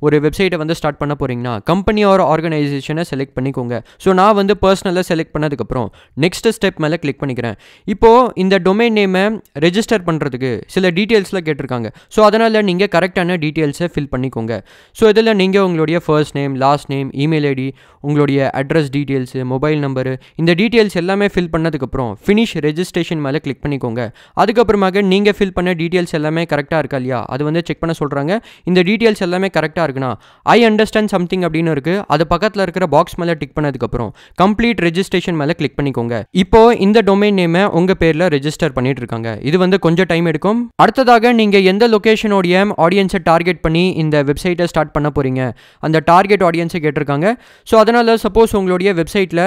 ஒரு வெப்சைட்டை வந்து ஸ்டார்ட் பண்ண போகிறீங்கன்னா கம்பெனி ஆர் ஆர்கனைசேஷனை செலக்ட் பண்ணிக்கோங்க. ஸோ நான் வந்து பர்சனலாக செலக்ட் பண்ணதுக்கப்புறம் நெக்ஸ்ட் ஸ்டெப் மேலே கிளிக் பண்ணிக்கிறேன். இப்போது இந்த டொமைன் நேமை ரெஜிஸ்டர் பண்ணுறதுக்கு சில டீட்டெயில்ஸ்லாம் கேட்டிருக்காங்க. ஸோ அதனால் நீங்கள் கரெக்டான டீட்டெயில்ஸை ஃபில் பண்ணிக்கோங்க. ஸோ இதில் நீங்கள் உங்களுடைய first name, last name, email ID, உங்களுடைய அட்ரஸ் டீட்டெயில்ஸு, மொபைல் நம்பரு, இந்த டீட்டெயில்ஸ் எல்லாமே ஃபில் பண்ணதுக்கப்புறம் ஃபினிஷ் ரெஜிஸ்ட்ரேஷன் மேலே கிளிக் பண்ணிக்கோங்க. அதுக்கப்புறமாக நீங்கள் ஃபில் பண்ண டீட்டெயில்ஸ் எல்லாமே கரெக்டாக இருக்கா இல்லையா அது வந்து செக் பண்ண சொல்கிறாங்க. இந்த டீட்டெயில்ஸ் எல்லாமே கரெக்டாக இருக்குன்னா ஐ அண்டர்ஸ்டாண்ட் சம்திங் அப்படின்னு இருக்குது, அது பக்கத்தில் இருக்கிற பாக்ஸ் மேலே டிக் பண்ணதுக்கப்புறம் கம்ப்ளீட் ரெஜிஸ்ட்ரேஷன் மேலே கிளிக் பண்ணிக்கோங்க. இப்போது இந்த டொமைன் நேமை உங்கள் பேரில் ரெஜிஸ்டர் பண்ணிட்டு இருக்காங்க. இது வந்து கொஞ்சம் டைம் எடுக்கும். அடுத்ததாக நீங்கள் எந்த லொக்கேஷனோடைய ஆடியன்ஸை டார்கெட் பண்ணி இந்த வெப்சைட்டை ஸ்டார்ட் பண்ண போகிறீங்க அந்த டார்கெட் ஆடியன்ஸை கேட்டிருக்காங்க. ஸோ அதனால் சப்போஸ் உங்களுடைய வெப்சைட்டில்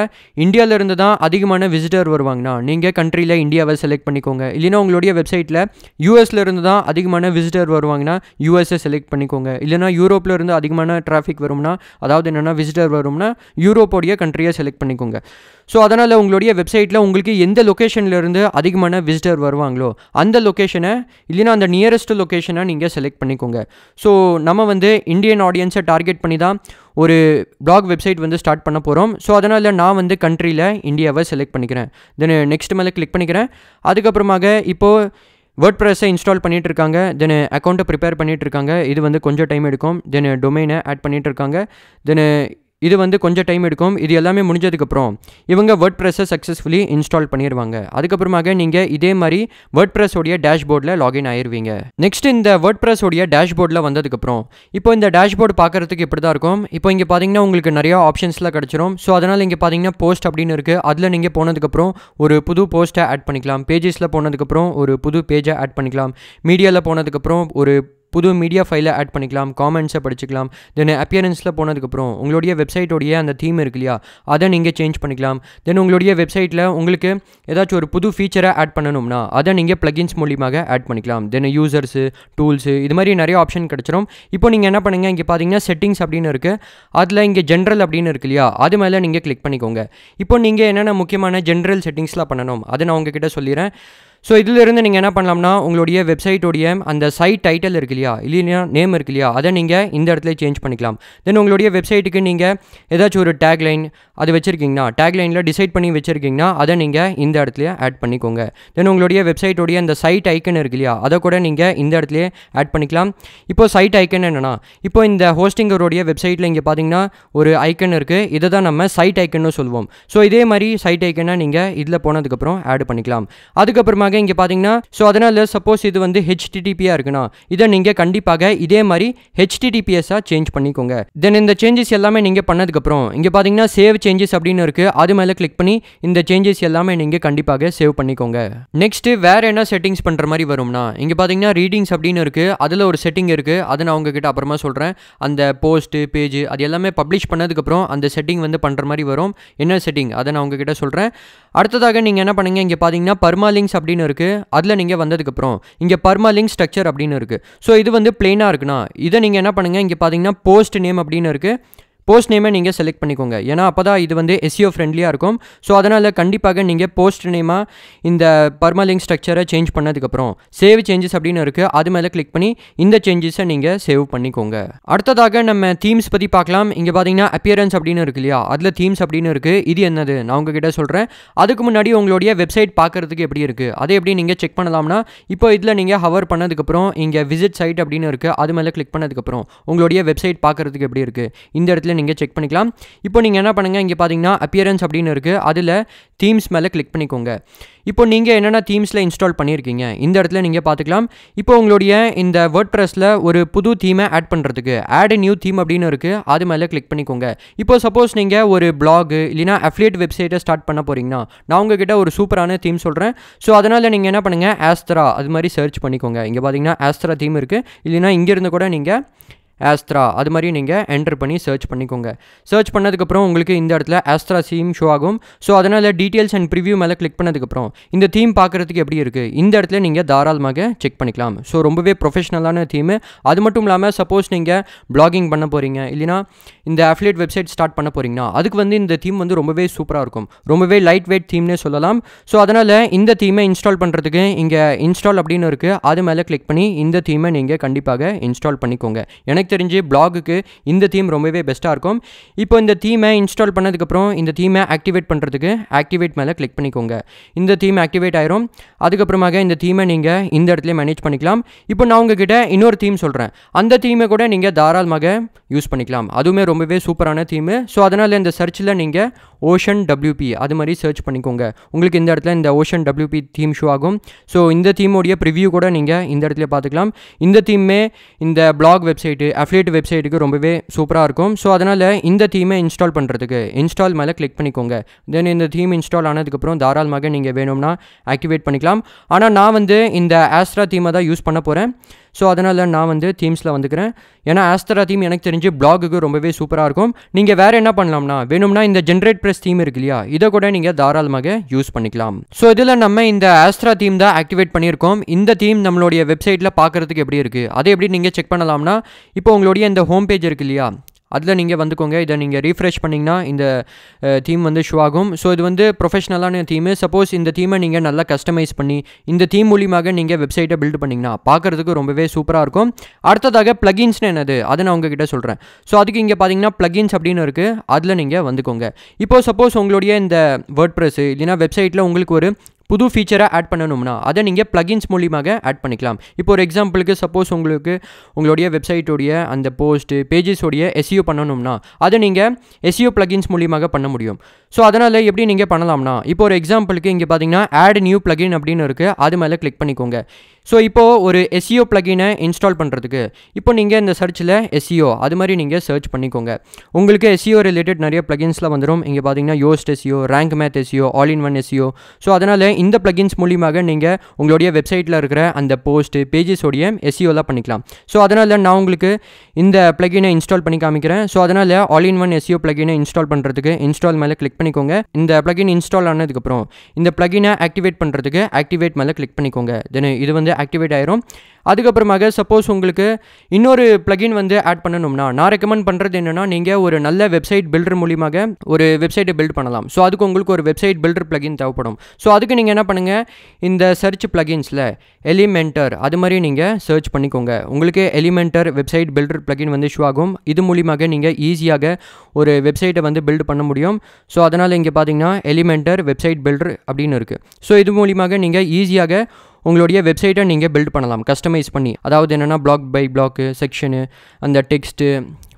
இந்தியாவிலேருந்து தான் அதிகமான விசிட்டர் வருவாங்கன்னா நீங்கள் கண்ட்ரியில் இந்தியாவை செலக்ட் பண்ணிக்கோங்க. இல்லைனா உங்களுடைய வெப்சைட்டில் யூஎஸ்லேருந்து தான் அதிகமான விசிட்டர் வருவாங்கன்னா யூஎஸ்ஸை செலக்ட் பண்ணிக்கோங்க. இல்லைனா யூரோப்லேருந்து அதிகமான டிராஃபிக் வரும்னா, அதாவது என்னென்னா விசிட்டர் வரும்னா யூரோப்போடைய கண்ட்ரியை செலக்ட் பண்ணிக்கோங்க. ஸோ அதனால் உங்களுடைய வெப்சைட்டில் உங்களுக்கு எந்த லொக்கேஷன்லேருந்து அதிகமான விசிட்டர் வருவாங்களோ அந்த லொக்கேஷனை இல்லைனா அந்த நியரஸ்ட் லொக்கேஷனை நீங்கள் செலக்ட் பண்ணிக்கோங்க. ஸோ நம்ம வந்து இந்தியன் ஆடியன்ஸை டார்கெட் பண்ணி தான் ஒரு பிளாக் வெப்சைட் வந்து ஸ்டார்ட் பண்ண போகிறோம். ஸோ அதனால் நான் வந்து கண்ட்ரியில் இந்தியாவை செலக்ட் பண்ணிக்கிறேன். தென் நெக்ஸ்ட் மேலே கிளிக் பண்ணிக்கிறேன். அதுக்கப்புறமாக இப்போது WordPress-ஐ இன்ஸ்டால் பண்ணிகிட்டு இருக்காங்க. தென் அக்கௌண்ட்டை ப்ரிப்பேர் பண்ணிகிட்டு இருக்காங்க. இது வந்து கொஞ்சம் டைம் எடுக்கும். தென் டொமைனை ஆட் பண்ணிகிட்டு இருக்காங்க. தென் இது வந்து கொஞ்சம் டைம் எடுக்கும். இது எல்லாமே முடிஞ்சதுக்கப்புறம் இவங்க WordPress-ஐ சக்ஸஸ்ஃபுல்லி இன்ஸ்டால் பண்ணிடுவாங்க. அதுக்கப்புறமாக நீங்கள் இதே மாதிரி WordPress-உடைய டேஷ்போர்டில் லாகின் ஆயிடுவீங்க. நெக்ஸ்ட் இந்த WordPress-உடைய டேஷ்போர்டில் வந்ததுக்கப்புறம் இப்போ இந்த டேஷ்போர்டு பார்க்குறதுக்கு இப்படி தான் இருக்கும். இப்போ இங்கே பார்த்தீங்கன்னா உங்களுக்கு நிறையா ஆப்ஷன்ஸ்லாம் கிடச்சிரும். ஸோ அதனால் இங்கே பார்த்தீங்கன்னா போஸ்ட் அப்படின்னு இருக்குது. அதில் நீங்கள் போனதுக்கப்புறம் ஒரு புது போஸ்ட்டை ஆட் பண்ணிக்கலாம். பேஜஸில் போனதுக்கப்புறம் ஒரு புது பேஜை ஆட் பண்ணிக்கலாம். மீடியாவில் போனதுக்கப்புறம் ஒரு புது மீடியா ஃபைலை ஆட் பண்ணிக்கலாம், காமெண்ட்ஸை படிச்சுக்கலாம். தென் அப்பியரன்ஸில் போனதுக்கப்புறம் உங்களுடைய வெப்சைட்டோடைய அந்த தீம் இருக்கு இல்லையா, அதை நீங்கள் சேஞ்ச் பண்ணிக்கலாம். தென் உங்களுடைய வெப்சைட்டில் உங்களுக்கு ஏதாச்சும் ஒரு புது ஃபீச்சரை ஆட் பண்ணணும்னா அதை நீங்கள் ப்ளகின்ஸ் மூலியமாக ஆட் பண்ணிக்கலாம். தென் யூசர்ஸு, டூல்ஸு, இது மாதிரி நிறைய ஆப்ஷன் கிடச்சிரும். இப்போ நீங்கள் என்ன பண்ணுங்கள், இங்கே பார்த்தீங்கன்னா செட்டிங்ஸ் அப்படின்னு இருக்குது, அதில் இங்கே ஜென்ரல் அப்படின்னு இருக்கு இல்லையா, அது மேலே நீங்கள் கிளிக் பண்ணிக்கோங்க. இப்போ நீங்கள் என்னென்ன முக்கியமான ஜென்ரல் செட்டிங்ஸ்லாம் பண்ணணும் அதை நான் உங்ககிட்ட சொல்லிடுறேன். ஸோ இதிலிருந்து நீங்கள் என்ன பண்ணலாம்னா உங்களுடைய வெப்சைட்டோடைய அந்த சைட் டைட்டில் இருக்கு இல்லையா, இல்லையா நேம் இருக்கு இல்லையா, அதை நீங்கள் இந்த இடத்துல சேஞ்ச் பண்ணிக்கலாம். தென் உங்களுடைய வெப்சைட்டுக்கு நீங்கள் ஏதாச்சும் ஒரு டேக்லைன் அது வச்சுருக்கீங்கன்னா, டேக்லைனில் டிசைட் பண்ணி வச்சுருக்கீங்கன்னா அதை நீங்கள் இந்த இடத்துல ஆட் பண்ணிக்கோங்க. தென் உங்களுடைய வெப்சைட்டோடைய அந்த சைட் ஐக்கன் இருக்கு இல்லையா, அதை கூட நீங்கள் இந்த இடத்துல ஆட் பண்ணிக்கலாம். இப்போ சைட் ஐக்கன் என்னென்னா, இப்போ இந்த ஹோஸ்டிங்கருடைய வெப்சைட்டில் இங்கே பார்த்தீங்கன்னா ஒரு ஐக்கன் இருக்குது, இதை தான் நம்ம சைட் ஐக்கன்னு சொல்லுவோம். ஸோ இதே மாதிரி சைட் ஐக்கனை நீங்கள் இதில் போனதுக்கப்புறம் ஆட் பண்ணிக்கலாம். அதுக்கப்புறமா இங்கே பார்த்தீங்கன்னா ஸோ அதனால் சப்போஸ் இது வந்து ஹெச்டிடிபியாக இருக்குன்னா இதை நீங்கள் கண்டிப்பாக இதே மாதிரி ஹெச்டிடிபிஎஸ்ஸாக சேஞ்ச் பண்ணிக்கோங்க. தென் இந்த சேஞ்சஸ் எல்லாமே நீங்கள் பண்ணதுக்கப்புறம் இங்கே பார்த்தீங்கன்னா சேவ் சேஞ்சஸ் அப்படின்னு இருக்குது, அது மேலே கிளிக் பண்ணி இந்த சேஞ்சஸ் எல்லாமே நீங்கள் கண்டிப்பாக சேவ் பண்ணிக்கோங்க. நெக்ஸ்ட்டு வேறு என்ன செட்டிங்ஸ் பண்ணுற மாதிரி வரும்னா இங்கே பார்த்தீங்கன்னா ரீடிங்ஸ் அப்படின்னு இருக்குது, அதில் ஒரு செட்டிங் இருக்குது, அதை நான் உங்ககிட்ட அப்புறமா சொல்கிறேன். அந்த போஸ்ட்டு பேஜ் அது எல்லாமே பப்ளிஷ் பண்ணதுக்கப்புறம் அந்த செட்டிங் வந்து பண்ணுற மாதிரி வரும். என்ன செட்டிங் அதை நான் உங்ககிட்ட சொல்கிறேன். அடுத்ததாக நீங்கள் என்ன பண்ணுங்கள், இங்கே பார்த்தீங்கன்னா பர்மாலிங்க்ஸ் அப்படின்னு இருக்குது, அதில் நீங்கள் வந்ததுக்கப்புறம் இங்கே பர்மாலிங்க் ஸ்ட்ரக்சர் அப்படின்னு இருக்குது. ஸோ இது வந்து பிளெயினாக இருக்குன்னா இதை நீங்கள் என்ன பண்ணுங்கள், இங்கே பார்த்தீங்கன்னா போஸ்ட் நேம் அப்படின்னு இருக்குது, போஸ்ட் நேமை நீங்கள் செலக்ட் பண்ணிக்கோங்க. ஏன்னா அப்போ தான் இது வந்து எஸ்இஓ ஃப்ரெண்ட்லியாக இருக்கும். ஸோ அதனால் கண்டிப்பாக நீங்கள் போஸ்ட் நேமாக இந்த பர்மாலிங்க் ஸ்ட்ரக்சரை சேஞ்ச் பண்ணதுக்கப்புறம் சேவ் சேஞ்சஸ் அப்படின்னு இருக்குது, அது மேலே கிளிக் பண்ணி இந்த சேஞ்சஸை நீங்கள் சேவ் பண்ணிக்கோங்க. அடுத்ததாக நம்ம தீம்ஸ் பற்றி பார்க்கலாம். இங்கே பார்த்தீங்கன்னா அப்பியரன்ஸ் அப்படின்னு இருக்கு இல்லையா, அதில் தீம்ஸ் அப்படின்னு இருக்குது. இது என்னது நான் உங்ககிட்ட சொல்கிறேன். அதுக்கு முன்னாடி உங்களுடைய வெப்சைட் பார்க்குறதுக்கு எப்படி இருக்குது அதை எப்படி நீங்கள் செக் பண்ணலாம்னா, இப்போ இதில் நீங்கள் ஹவர் பண்ணதுக்கப்புறம் இங்கே விசிட் சைட் அப்படின்னு இருக்குது, அது மேலே கிளிக் பண்ணதுக்கப்புறம் உங்களுடைய வெப்சைட் பார்க்குறதுக்கு எப்படி இருக்குது இந்த இடத்துல நீங்கள் செக் பண்ணிக்கலாம். இப்போ நீங்கள் என்ன பண்ணுங்கள், இங்கே பார்த்தீங்கன்னா அப்பியரன்ஸ் அப்படின்னு இருக்குது, அதில் தீம்ஸ் மேலே கிளிக் பண்ணிக்கோங்க. இப்போ நீங்கள் என்னென்ன தீம்ஸில் இன்ஸ்டால் பண்ணியிருக்கீங்க இந்த இடத்துல நீங்கள் பார்த்துக்கலாம். இப்போ உங்களுடைய இந்த வேர்ட்பிரஸில் ஒரு புது தீமை ஆட் பண்ணுறதுக்கு ஆட் நியூ தீம் அப்படின்னு இருக்குது, அது மேலே கிளிக் பண்ணிக்கோங்க. இப்போ சப்போஸ் நீங்கள் ஒரு பிளாக் இல்லைனா அஃபிலியேட் வெப்சைட்டை ஸ்டார்ட் பண்ண போகிறீங்கன்னா நான் உங்ககிட்ட ஒரு சூப்பரான தீம் சொல்கிறேன். ஸோ அதனால் நீங்கள் என்ன பண்ணுங்கள், ஆஸ்த்ரா அது மாதிரி சர்ச் பண்ணிக்கோங்க. இங்கே பார்த்தீங்கன்னா ஆஸ்த்ரா தீம் இருக்குது, இல்லைனா இங்கேருந்து கூட நீங்கள் ஆஸ்த்ரா அது மாதிரி நீங்கள் என்டர் பண்ணி சர்ச் பண்ணிக்கோங்க. சர்ச் பண்ணதுக்கப்புறம் உங்களுக்கு இந்த இடத்துல ஆஸ்த்ரா தீம் ஷோ ஆகும். ஸோ அதனால் டீட்டெயில்ஸ் அண்ட் ப்ரிவ்யூ மேலே கிளிக் பண்ணதுக்கப்புறம் இந்த தீம் பார்க்குறதுக்கு எப்படி இருக்குது இந்த இடத்துல நீங்கள் தாராளமாக செக் பண்ணிக்கலாம். ஸோ ரொம்பவே ப்ரொஃபஷனலான தீமு. அது மட்டும் இல்லாமல் சப்போஸ் நீங்கள் பிளாகிங் பண்ண போகிறீங்க இல்லைனா இந்த அஃபிலியேட் வெப்சைட் ஸ்டார்ட் பண்ண போகிறீங்கன்னா அதுக்கு வந்து இந்த தீம் வந்து ரொம்பவே சூப்பராக இருக்கும், ரொம்பவே லைட் வெயிட் தீம்னே சொல்லலாம். ஸோ அதனால் இந்த தீமை இன்ஸ்டால் பண்ணுறதுக்கு இங்கே இன்ஸ்டால் அப்படின்னு இருக்குது, அது மேலே கிளிக் பண்ணி இந்த தீமை நீங்கள் கண்டிப்பாக இன்ஸ்டால் பண்ணிக்கோங்க. எனக்கு தெரிஞ்சு பிளாகுக்கு இந்த தீம் ரொம்பவே பெஸ்ட்டாக இருக்கும். இப்போ இந்த தீமை இன்ஸ்டால் பண்ணதுக்கப்புறம் இந்த தீமை ஆக்டிவேட் பண்ணுறதுக்கு ஆக்டிவேட் மேலே கிளிக் பண்ணிக்கோங்க. இந்த தீம் ஆக்டிவேட் ஆயிரும். அதுக்கப்புறமாக இந்த தீமை நீங்கள் இந்த இடத்துல மேனேஜ் பண்ணிக்கலாம். இப்போ நான் உங்ககிட்ட இன்னொரு தீம் சொல்கிறேன், அந்த தீமை கூட நீங்கள் தாராளமாக யூஸ் பண்ணிக்கலாம். அதுவுமே ரொம்பவே சூப்பரான தீமு. ஸோ அதனால் இந்த சர்ச்சில் நீங்கள் ஓஷன் WP அது மாதிரி சர்ச் பண்ணிக்கோங்க. உங்களுக்கு இந்த இடத்துல இந்த ஓஷன் WP தீம் ஷோ ஆகும். ஸோ இந்த தீமோடைய ப்ரிவ்யூ கூட நீங்கள் இந்த இடத்துல பார்த்துக்கலாம். இந்த தீமே இந்த பிளாக் வெப்சைட்டு அஃபிலியேட் வெப்சைட்டுக்கு ரொம்பவே சூப்பராக இருக்கும். ஸோ அதனால் இந்த தீமை இன்ஸ்டால் பண்ணுறதுக்கு இன்ஸ்டால் மேலே கிளிக் பண்ணிக்கோங்க. தென் இந்த தீம் இன்ஸ்டால் ஆனதுக்கப்புறம் தாராளமாக நீங்கள் வேணும்னா ஆக்டிவேட் பண்ணிக்கலாம். ஆனால் நான் வந்து இந்த ஆஸ்த்ரா தீமை தான் யூஸ் பண்ண போகிறேன். ஸோ அதனால் நான் வந்து தீம்ஸில் வந்துக்கிறேன். ஏன்னா ஆஸ்த்ரா தீம் எனக்கு தெரிஞ்சு பிளாகுக்கு ரொம்பவே சூப்பராக இருக்கும். நீங்கள் வேறு என்ன பண்ணலாம்னா வேணும்னா இந்த ஜென்ரேட் ப்ரெஸ் தீம் இருக்கு இல்லையா, இதை கூட நீங்கள் தாராளமாக யூஸ் பண்ணிக்கலாம். ஸோ இதில் நம்ம இந்த ஆஸ்த்ரா தீம் தான் ஆக்டிவேட் பண்ணியிருக்கோம். இந்த தீம் நம்மளுடைய வெப்சைட்டில் பார்க்குறதுக்கு எப்படி இருக்குது அதை எப்படி நீங்கள் செக் பண்ணலாம்னா, இப்போ உங்களுடைய இந்த ஹோம் பேஜ் இருக்கு இல்லையா, அதில் நீங்கள் வந்துக்கோங்க. இதை நீங்கள் ரீஃப்ரெஷ் பண்ணிங்கன்னா இந்த தீம் வந்து ஷோ ஆகும். ஸோ இது வந்து ப்ரொஃபஷனலான தீமு. சப்போஸ் இந்த தீமை நீங்கள் நல்லா கஸ்டமைஸ் பண்ணி இந்த தீம் மூலியமாக நீங்கள் வெப்சைட்டை பில்ட் பண்ணிங்கன்னா பார்க்குறதுக்கு ரொம்பவே சூப்பராக இருக்கும். அடுத்ததாக ப்ளகின்ஸ்னு என்னது அதை நான் உங்ககிட்ட சொல்கிறேன். ஸோ அதுக்கு இங்கே பார்த்தீங்கன்னா ப்ளகின்ஸ் அப்படின்னு இருக்குது, அதில் நீங்கள் வந்துக்கோங்க. இப்போது சப்போஸ் உங்களுடைய இந்த வேர்ட்பிரஸ் இல்லைனா வெப்சைட்டில் உங்களுக்கு ஒரு புது ஃபீச்சரை ஆட் பண்ணணும்னா அதை நீங்கள் ப்ளகின்ஸ் மூலியமாக ஆட் பண்ணிக்கலாம். இப்போ ஒரு எக்ஸாம்பிளுக்கு சப்போஸ் உங்களுக்கு உங்களுடைய வெப்சைட்டோடைய அந்த போஸ்ட்டு பேஜஸோடைய எஸ்இஓ பண்ணணும்னா அதை நீங்கள் எஸ்இஓ ப்ளகின்ஸ் மூலியமாக பண்ண முடியும். ஸோ அதனால் எப்படி நீங்கள் பண்ணலாம்னா, இப்போ ஒரு எக்ஸாம்பிளுக்கு இங்கே பார்த்தீங்கன்னா ஆட் நியூ ப்ளகின் அப்படின்னு இருக்குது, அது மேலே கிளிக் பண்ணிக்கோங்க. ஸோ இப்போது ஒரு எஸ்இஓ ப்ளகினை இன்ஸ்டால் பண்ணுறதுக்கு இப்போ நீங்கள் இந்த சர்ச்சில் எஸ்இஓ அது மாதிரி நீங்கள் சர்ச் பண்ணிக்கோங்க. உங்களுக்கு எஸ்இஓ ரிலேட்டட் நிறைய ப்ளகின்ஸ்லாம் வந்துடும். இங்கே பார்த்தீங்கன்னா யோஸ்ட் SEO, rank math SEO, all in one SEO. So அதனால் இந்த பிளகின்ஸ் மூலியமாக நீங்கள் உங்களுடைய வெப்சைட்டில் இருக்கிற அந்த போஸ்ட் பேஜஸோடைய எஸ்இஓலாம் பண்ணிக்கலாம். ஸோ அதனால் நான் உங்களுக்கு இந்த பிளகினை இன்ஸ்டால் பண்ணி காமிக்கிறேன். ஸோ அதனால் ஆல் இன் ஒன் எஸ்இஓ பிளகினை இன்ஸ்டால் பண்ணுறதுக்கு இன்ஸ்டால் மேலே கிளிக் பண்ணிக்கோங்க. இந்த பிளகின் இன்ஸ்டால் ஆனதுக்கப்புறம் இந்த பிளகினை ஆக்டிவேட் பண்ணுறதுக்கு ஆக்டிவேட் மேலே கிளிக் பண்ணிக்கோங்க. தென் இது வந்து ஆக்டிவேட் ஆயிரும். அதுக்கப்புறமாக சப்போஸ் உங்களுக்கு இன்னொரு பிளகின் வந்து ஆட் பண்ணணும்னா நான் ரெக்கமெண்ட் பண்ணுறது என்னென்னா, நீங்கள் ஒரு நல்ல வெப்சைட் பில்டர் மூலியமாக ஒரு வெப்சைட்டை பில்ட் பண்ணலாம். ஸோ அதுக்கு உங்களுக்கு ஒரு வெப்சைட் பில்டர் பிளகின் தேவைப்படும். ஸோ அதுக்கு நீங்கள் என்ன பண்ணுங்கள், இந்த சர்ச் பிளகின்ஸில் எலிமெண்டர் அது மாதிரி நீங்கள் சர்ச் பண்ணிக்கோங்க. உங்களுக்கு எலிமெண்டர் வெப்சைட் பில்டர் பிளகின் வந்து ஷோ ஆகும். இது மூலியமாக நீங்கள் ஈஸியாக ஒரு வெப்சைட்டை வந்து பில்ட் பண்ண முடியும். ஸோ அதனால் இங்கே பார்த்தீங்கன்னா எலிமெண்டர் வெப்சைட் பில்டர் அப்படின்னு இருக்குது. ஸோ இது மூலியமாக நீங்கள் ஈஸியாக உங்களுடைய வெப்சைட்டை நீங்கள் பில்ட் பண்ணலாம் கஸ்டமைஸ் பண்ணி. அதாவது என்னென்னா பிளாக் பை பிளாக்கு, செக்ஷனு, அந்த டெக்ஸ்ட்டு,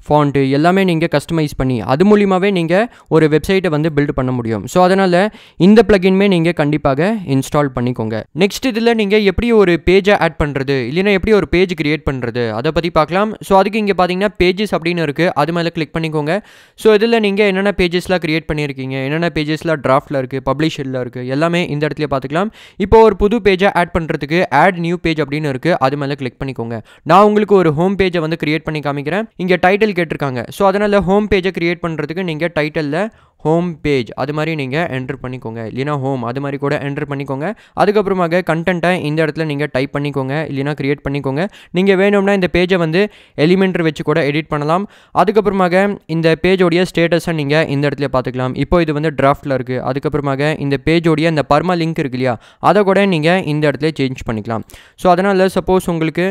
ஃபாண்ட்டு எல்லாமே நீங்கள் கஸ்டமைஸ் பண்ணி அது மூலியமாகவே நீங்கள் ஒரு வெப்சைட்டை வந்து பில்ட் பண்ண முடியும். ஸோ அதனால் இந்த பிளகின்மே நீங்கள் கண்டிப்பாக இன்ஸ்டால் பண்ணிக்கோங்க. நெக்ஸ்ட் இதில் நீங்கள் எப்படி ஒரு பேஜை ஆட் பண்ணுறது, இல்லைன்னா எப்படி ஒரு பேஜ் கிரியேட் பண்ணுறது அதை பற்றி பார்க்கலாம். ஸோ அதுக்கு இங்கே பார்த்தீங்கன்னா பேஜஸ் அப்படின்னு இருக்குது, அது மேலே கிளிக் பண்ணிக்கோங்க. ஸோ இதில் நீங்கள் என்னென்ன பேஜஸ்லாம் க்ரியேட் பண்ணியிருக்கீங்க, என்னென்ன பேஜஸ்லாம் டிராஃப்டில் இருக்குது, பப்ளிஷரில் இருக்குது, எல்லாமே இந்த இடத்துல பார்த்துக்கலாம். இப்போ ஒரு புது பேஜை ஆட் பண்ணுறதுக்கு ஆட் நியூ பேஜ் அப்படின்னு இருக்குது, அது மேலே கிளிக் பண்ணிக்கோங்க. நான் உங்களுக்கு ஒரு ஹோம் பேஜை வந்து கிரியேட் பண்ணி காமிக்கிறேன். இங்கே டைட்டில் கேட்டிருக்காங்க. ஸோ அதனால் ஹோம் பேஜை கிரியேட் பண்ணுறதுக்கு நீங்கள் டைட்டிலில் ஹோம் பேஜ் அது மாதிரி நீங்கள் என்ட்ரு பண்ணிக்கோங்க, இல்லைனா ஹோம் அது மாதிரி கூட என்ட்ரு பண்ணிக்கோங்க. அதுக்கப்புறமாக கண்டென்ட்டை இந்த இடத்துல நீங்கள் டைப் பண்ணிக்கோங்க, இல்லைனா க்ரியேட் பண்ணிக்கோங்க. நீங்கள் வேணும்னா இந்த பேஜை வந்து எலிமெண்டர் வச்சு கூட எடிட் பண்ணலாம். அதுக்கப்புறமாக இந்த பேஜோடைய ஸ்டேட்டஸை நீங்கள் இந்த இடத்துல பார்த்துக்கலாம். இப்போ இது வந்து டிராஃப்டில் இருக்குது. அதுக்கப்புறமாக இந்த பேஜோடைய இந்த பர்மா லிங்க் இருக்கு இல்லையா, அதை கூட நீங்கள் இந்த இடத்துல சேஞ்ச் பண்ணிக்கலாம். ஸோ அதனால் சப்போஸ் உங்களுக்கு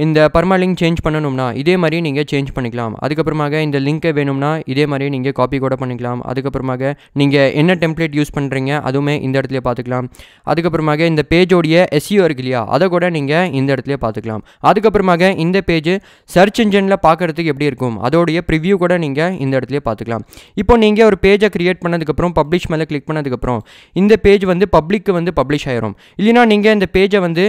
இந்த பர்மா லிங்க் சேஞ்ச் பண்ணணும்னா இதே மாதிரி நீங்கள் சேஞ்ச் பண்ணிக்கலாம். அதுக்கப்புறமாக இந்த லிங்க்கை வேணும்னா இதே மாதிரி நீங்கள் காப்பி கூட பண்ணிக்கலாம். அதுக்கப்புறமாக நீங்கள் என்ன டெம்ப்ளேட் யூஸ் பண்ணுறீங்க அதுவுமே இந்த இடத்துல பார்த்துக்கலாம். அதுக்கப்புறமாக இந்த பேஜோடைய எஸ்இஓ இருக்கு இல்லையா, அதை கூட நீங்கள் இந்த இடத்துல பார்த்துக்கலாம். அதுக்கப்புறமாக இந்த பேஜ் சர்ச் இன்ஜினில் பார்க்குறதுக்கு எப்படி இருக்கும் அதோடைய ப்ரிவ்யூ கூட நீங்கள் இந்த இடத்துல பார்த்துக்கலாம். இப்போ நீங்கள் ஒரு பேஜை க்ரியேட் பண்ணதுக்கப்புறம் பப்ளிஷ் மேலே கிளிக் பண்ணதுக்கப்புறம் இந்த பேஜ் வந்து பப்ளிக்கு வந்து பப்ளிஷ் ஆயிரும். இல்லைனா நீங்கள் இந்த பேஜை வந்து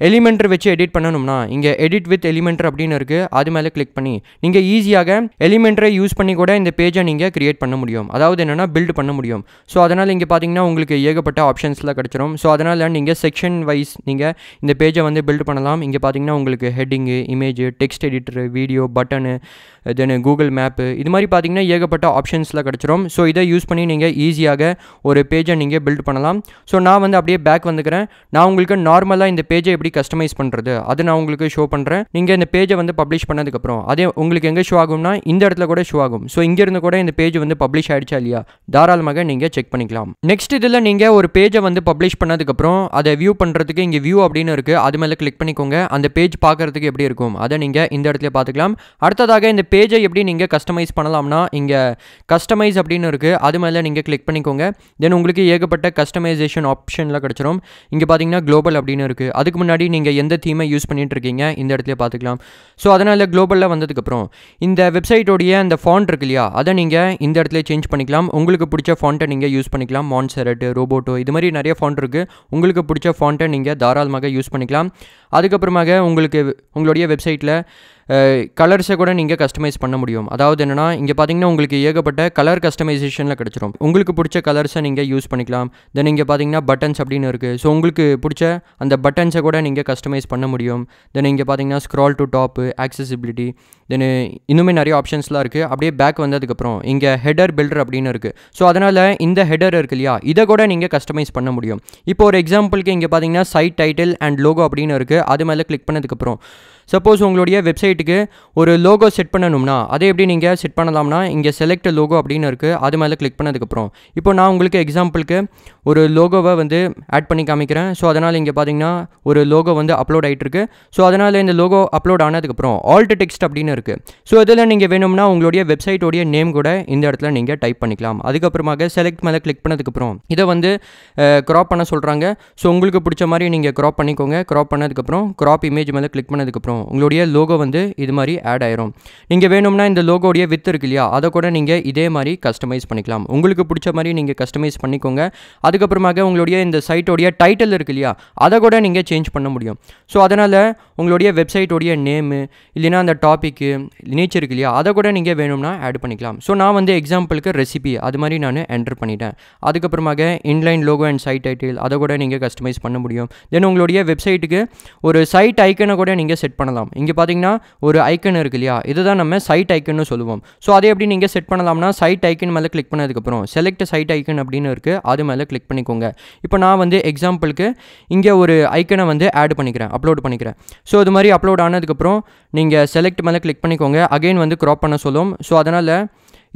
எலிமெண்டர் வச்சு எடிட் பண்ணணும்னா இங்கே எடிட் வித் எலிமெண்டர் அப்படின்னு இருக்குது, அது மேலே கிளிக் பண்ணி நீங்கள் ஈஸியாக எலிமெண்டரை யூஸ் பண்ணி கூட இந்த பேஜை நீங்கள் கிரியேட் பண்ண முடியும். அதாவது என்னென்னா பில்ட் பண்ண முடியும். ஸோ அதனால் இங்கே பார்த்தீங்கன்னா உங்களுக்கு ஏகப்பட்ட ஆப்ஷன்ஸ்லாம் கிடச்சிரும். ஸோ அதனால் நீங்கள் செக்ஷன் வைஸ் நீங்கள் இந்த பேஜை வந்து பில்ட் பண்ணலாம். இங்கே பார்த்தீங்கன்னா உங்களுக்கு heading, image, text editor, video, button, then Google map, இது மாதிரி பார்த்தீங்கன்னா ஏகப்பட்ட ஆப்ஷன்ஸ்லாம் கிடச்சிரும். ஸோ இதை யூஸ் பண்ணி நீங்கள் ஈஸியாக ஒரு பேஜை நீங்கள் பில்ட் பண்ணலாம். ஸோ நான் வந்து அப்படியே பேக் வந்துக்கிறேன். நான் உங்களுக்கு நார்மலாக இந்த பேஜை எப்படி கஸ்டமைஸ் பண்ணுறது அது நான் உங்களுக்கு ஷோ பண்ணுறேன். நீங்கள் இந்த பேஜை வந்து பப்ளிஷ் பண்ணதுக்கப்புறம் அதே உங்களுக்கு எங்கே ஷோ ஆகும்னா இந்த இடத்துல கூட ஷோ ஆகும். ஸோ இங்கேருந்து கூட இந்த பேஜ் வந்து பப்ளிஷ் ஆகிடுச்சா இல்லையா தாராளமாக நீங்கள் செக் பண்ணிக்கலாம். நெக்ஸ்ட் இதில் நீங்கள் ஒரு பேஜை வந்து பப்ளிஷ் பண்ணதுக்கப்புறம் அதை வியூ பண்ணுறதுக்கு இங்கே வியூ அப்படின்னு இருக்குது, அது மேலே கிளிக் பண்ணிக்கோங்க. அந்த பேஜ் பார்க்குறதுக்கு எப்படி இருக்கும் அதை நீங்கள் இந்த இடத்துல பார்த்துக்கலாம். அடுத்ததாக இந்த பேஜை எப்படி நீங்கள் கஸ்டமைஸ் பண்ணலாம்னா இங்கே கஸ்டமைஸ் அப்படின்னு இருக்குது, அது மேலே நீங்கள் கிளிக் பண்ணிக்கோங்க. தென் உங்களுக்கு ஏகப்பட்ட கஸ்டமைசேஷன் ஆப்ஷன்லாம் கிடச்சிரும். இங்கே பார்த்தீங்கன்னா குளோபல் அப்படின்னு இருக்குது. அதுக்கு முன்னாடி நீங்கள் எந்த தீமை யூஸ் பண்ணிட்டு இருக்கீங்க இந்த இடத்துல பார்த்துக்கலாம். ஸோ அதனால் குளோபலில் வந்ததுக்கப்புறம் இந்த வெப்சைட்டோடைய அந்த ஃபாண்ட் இருக்கு இல்லையா, அதை நீங்கள் இந்த இடத்துல சேஞ்ச் பண்ணிக்கலாம். உங்களுக்கு பிடிச்ச ஃபாண்ட்டை நீங்கள் யூஸ் பண்ணிக்கலாம். மான்செரட், ரோபோட்டோ, இது மாதிரி நிறைய ஃபாண்ட் இருக்குது. உங்களுக்கு பிடிச்ச ஃபாண்ட்டை நீங்கள் தாராளமாக யூஸ் பண்ணிக்கலாம். அதுக்கப்புறமாக உங்களுக்கு உங்களுடைய வெப்சைட்டில் கலர்ஸை கூட நீங்கள் கஸ்டமைஸ் பண்ண முடியும். அதாவது என்னென்னா இங்கே பார்த்தீங்கன்னா உங்களுக்கு ஏகப்பட்ட கலர் கஸ்டமைசேஷனில் கிடச்சிரும். உங்களுக்கு பிடிச்ச கலர்ஸை நீங்கள் யூஸ் பண்ணிக்கலாம். தென் இங்கே பார்த்தீங்கன்னா பட்டன்ஸ் அப்படின்னு இருக்குது. ஸோ உங்களுக்கு பிடிச்ச அந்த பட்டன்ஸை கூட நீங்கள் கஸ்டமைஸ் பண்ண முடியும். தென் இங்கே பார்த்தீங்கன்னா ஸ்க்ரால் டு டாப்பு, ஆக்சசிபிலிட்டி, தென் இன்னுமே நிறைய ஆப்ஷன்ஸ்லாம் இருக்குது. அப்படியே பேக் வந்ததுக்கப்புறம் இங்கே ஹெடர் பில்டர் அப்படின்னு இருக்குது. ஸோ அதனால் இந்த ஹெடர் இருக்கு இல்லையா, இதை கூட நீங்கள் கஸ்டமைஸ் பண்ண முடியும். இப்போ ஒரு எக்ஸாம்பிளுக்கு இங்கே பார்த்தீங்கன்னா சைட் டைட்டில் அண்ட் லோகோ அப்படின்னு இருக்குது, அது மேலே கிளிக் பண்ணதுக்கப்புறம் சப்போஸ் உங்களுடைய வெப்சைட்டுக்கு ஒரு லோகோ செட் பண்ணணும்னா அதை எப்படி நீங்கள் செட் பண்ணலாம்னா இங்கே செலக்ட் லோகோ அப்படின்னு இருக்குது, அது மேலே கிளிக் பண்ணதுக்கப்புறம் இப்போ நான் உங்களுக்கு எக்ஸாம்பிளுக்கு ஒரு லோகோவை வந்து ஆட் பண்ணி காமிக்கிறேன். ஸோ அதனால் இங்கே பார்த்தீங்கன்னா ஒரு லோகோ வந்து அப்லோட் ஆகிட்டுருக்கு. ஸோ அதனால் இந்த லோகோ அப்லோட் ஆனதுக்கப்புறம் ஆல்ட் டெக்ஸ்ட் அப்படின்னு இருக்குது. ஸோ இதில் நீங்கள் வேணும்னா உங்களுடைய வெப்சைட்டோடைய நேம் கூட இந்த இடத்துல நீங்கள் டைப் பண்ணிக்கலாம். அதுக்கப்புறமாக செலக்ட் மேலே கிளிக் பண்ணதுக்கப்புறம் இதை வந்து க்ராப் பண்ண சொல்கிறாங்க. ஸோ உங்களுக்கு பிடிச்ச மாதிரி நீங்கள் க்ராப் பண்ணிக்கோங்க. க்ராப் பண்ணதுக்கப்புறம் க்ராப் இமேஜ் மேலே கிளிக் பண்ணதுக்கப்புறம் பண்ணதுக்கப்புறம் உங்களுடைய லோகோ வந்து இது மாதிரி ஆட் ஆயிரும். நீங்கள் வேணும்னா இந்த லோகோடைய வித் இருக்கு இல்லையா, அதை கூட நீங்கள் இதே மாதிரி கஸ்டமைஸ் பண்ணிக்கலாம். உங்களுக்கு பிடிச்ச மாதிரி நீங்கள் கஸ்டமைஸ் பண்ணிக்கோங்க. அதுக்கப்புறமாக உங்களுடைய இந்த சைட்டோடைய டைட்டில் இருக்கு இல்லையா, அதை கூட நீங்கள் சேஞ்ச் பண்ண முடியும். ஸோ அதனால் உங்களுடைய வெப்சைட்டோடைய நேமு இல்லைனா அந்த டாப்பிக்கு நேச்சர் இருக்கு இல்லையா, அதை கூட நீங்கள் வேணும்னா ஆட் பண்ணிக்கலாம். ஸோ நான் வந்து எக்ஸாம்பிளுக்கு ரெசிபி அது மாதிரி நான் என்டர் பண்ணிட்டேன். அதுக்கப்புறமாக inline logo and site title அதை கூட நீங்கள் கஸ்டமைஸ் பண்ண முடியும். தென் உங்களுடைய வெப்சைட்டுக்கு ஒரு சைட் ஐக்கனை கூட நீங்கள் செட் பண்ணலாம். இங்கே பார்த்தீங்கன்னா ஒரு ஐக்கன் இருக்கு இல்லையா, இதுதான் நம்ம சைட் ஐக்கன்னு சொல்லுவோம். ஸோ அதை எப்படி நீங்கள் செட் பண்ணலாம்னா சைட் ஐக்கன் மேலே கிளிக் பண்ணதுக்கப்புறம் செலக்ட் சைட் ஐக்கன் அப்படின்னு இருக்குது, அது மேலே கிளிக் பண்ணிக்கோங்க. இப்போ நான் வந்து எக்ஸாம்பிளுக்கு இங்கே ஒரு ஐக்கனை வந்து ஆட் பண்ணிக்கிறேன், அப்லோட் பண்ணிக்கிறேன். ஸோ இது மாதிரி அப்லோட் ஆனதுக்கப்புறம் நீங்கள் செலக்ட் மேலே கிளிக் பண்ணிக்கோங்க. அகைன் வந்து க்ராப் பண்ண சொல்லும். ஸோ அதனால்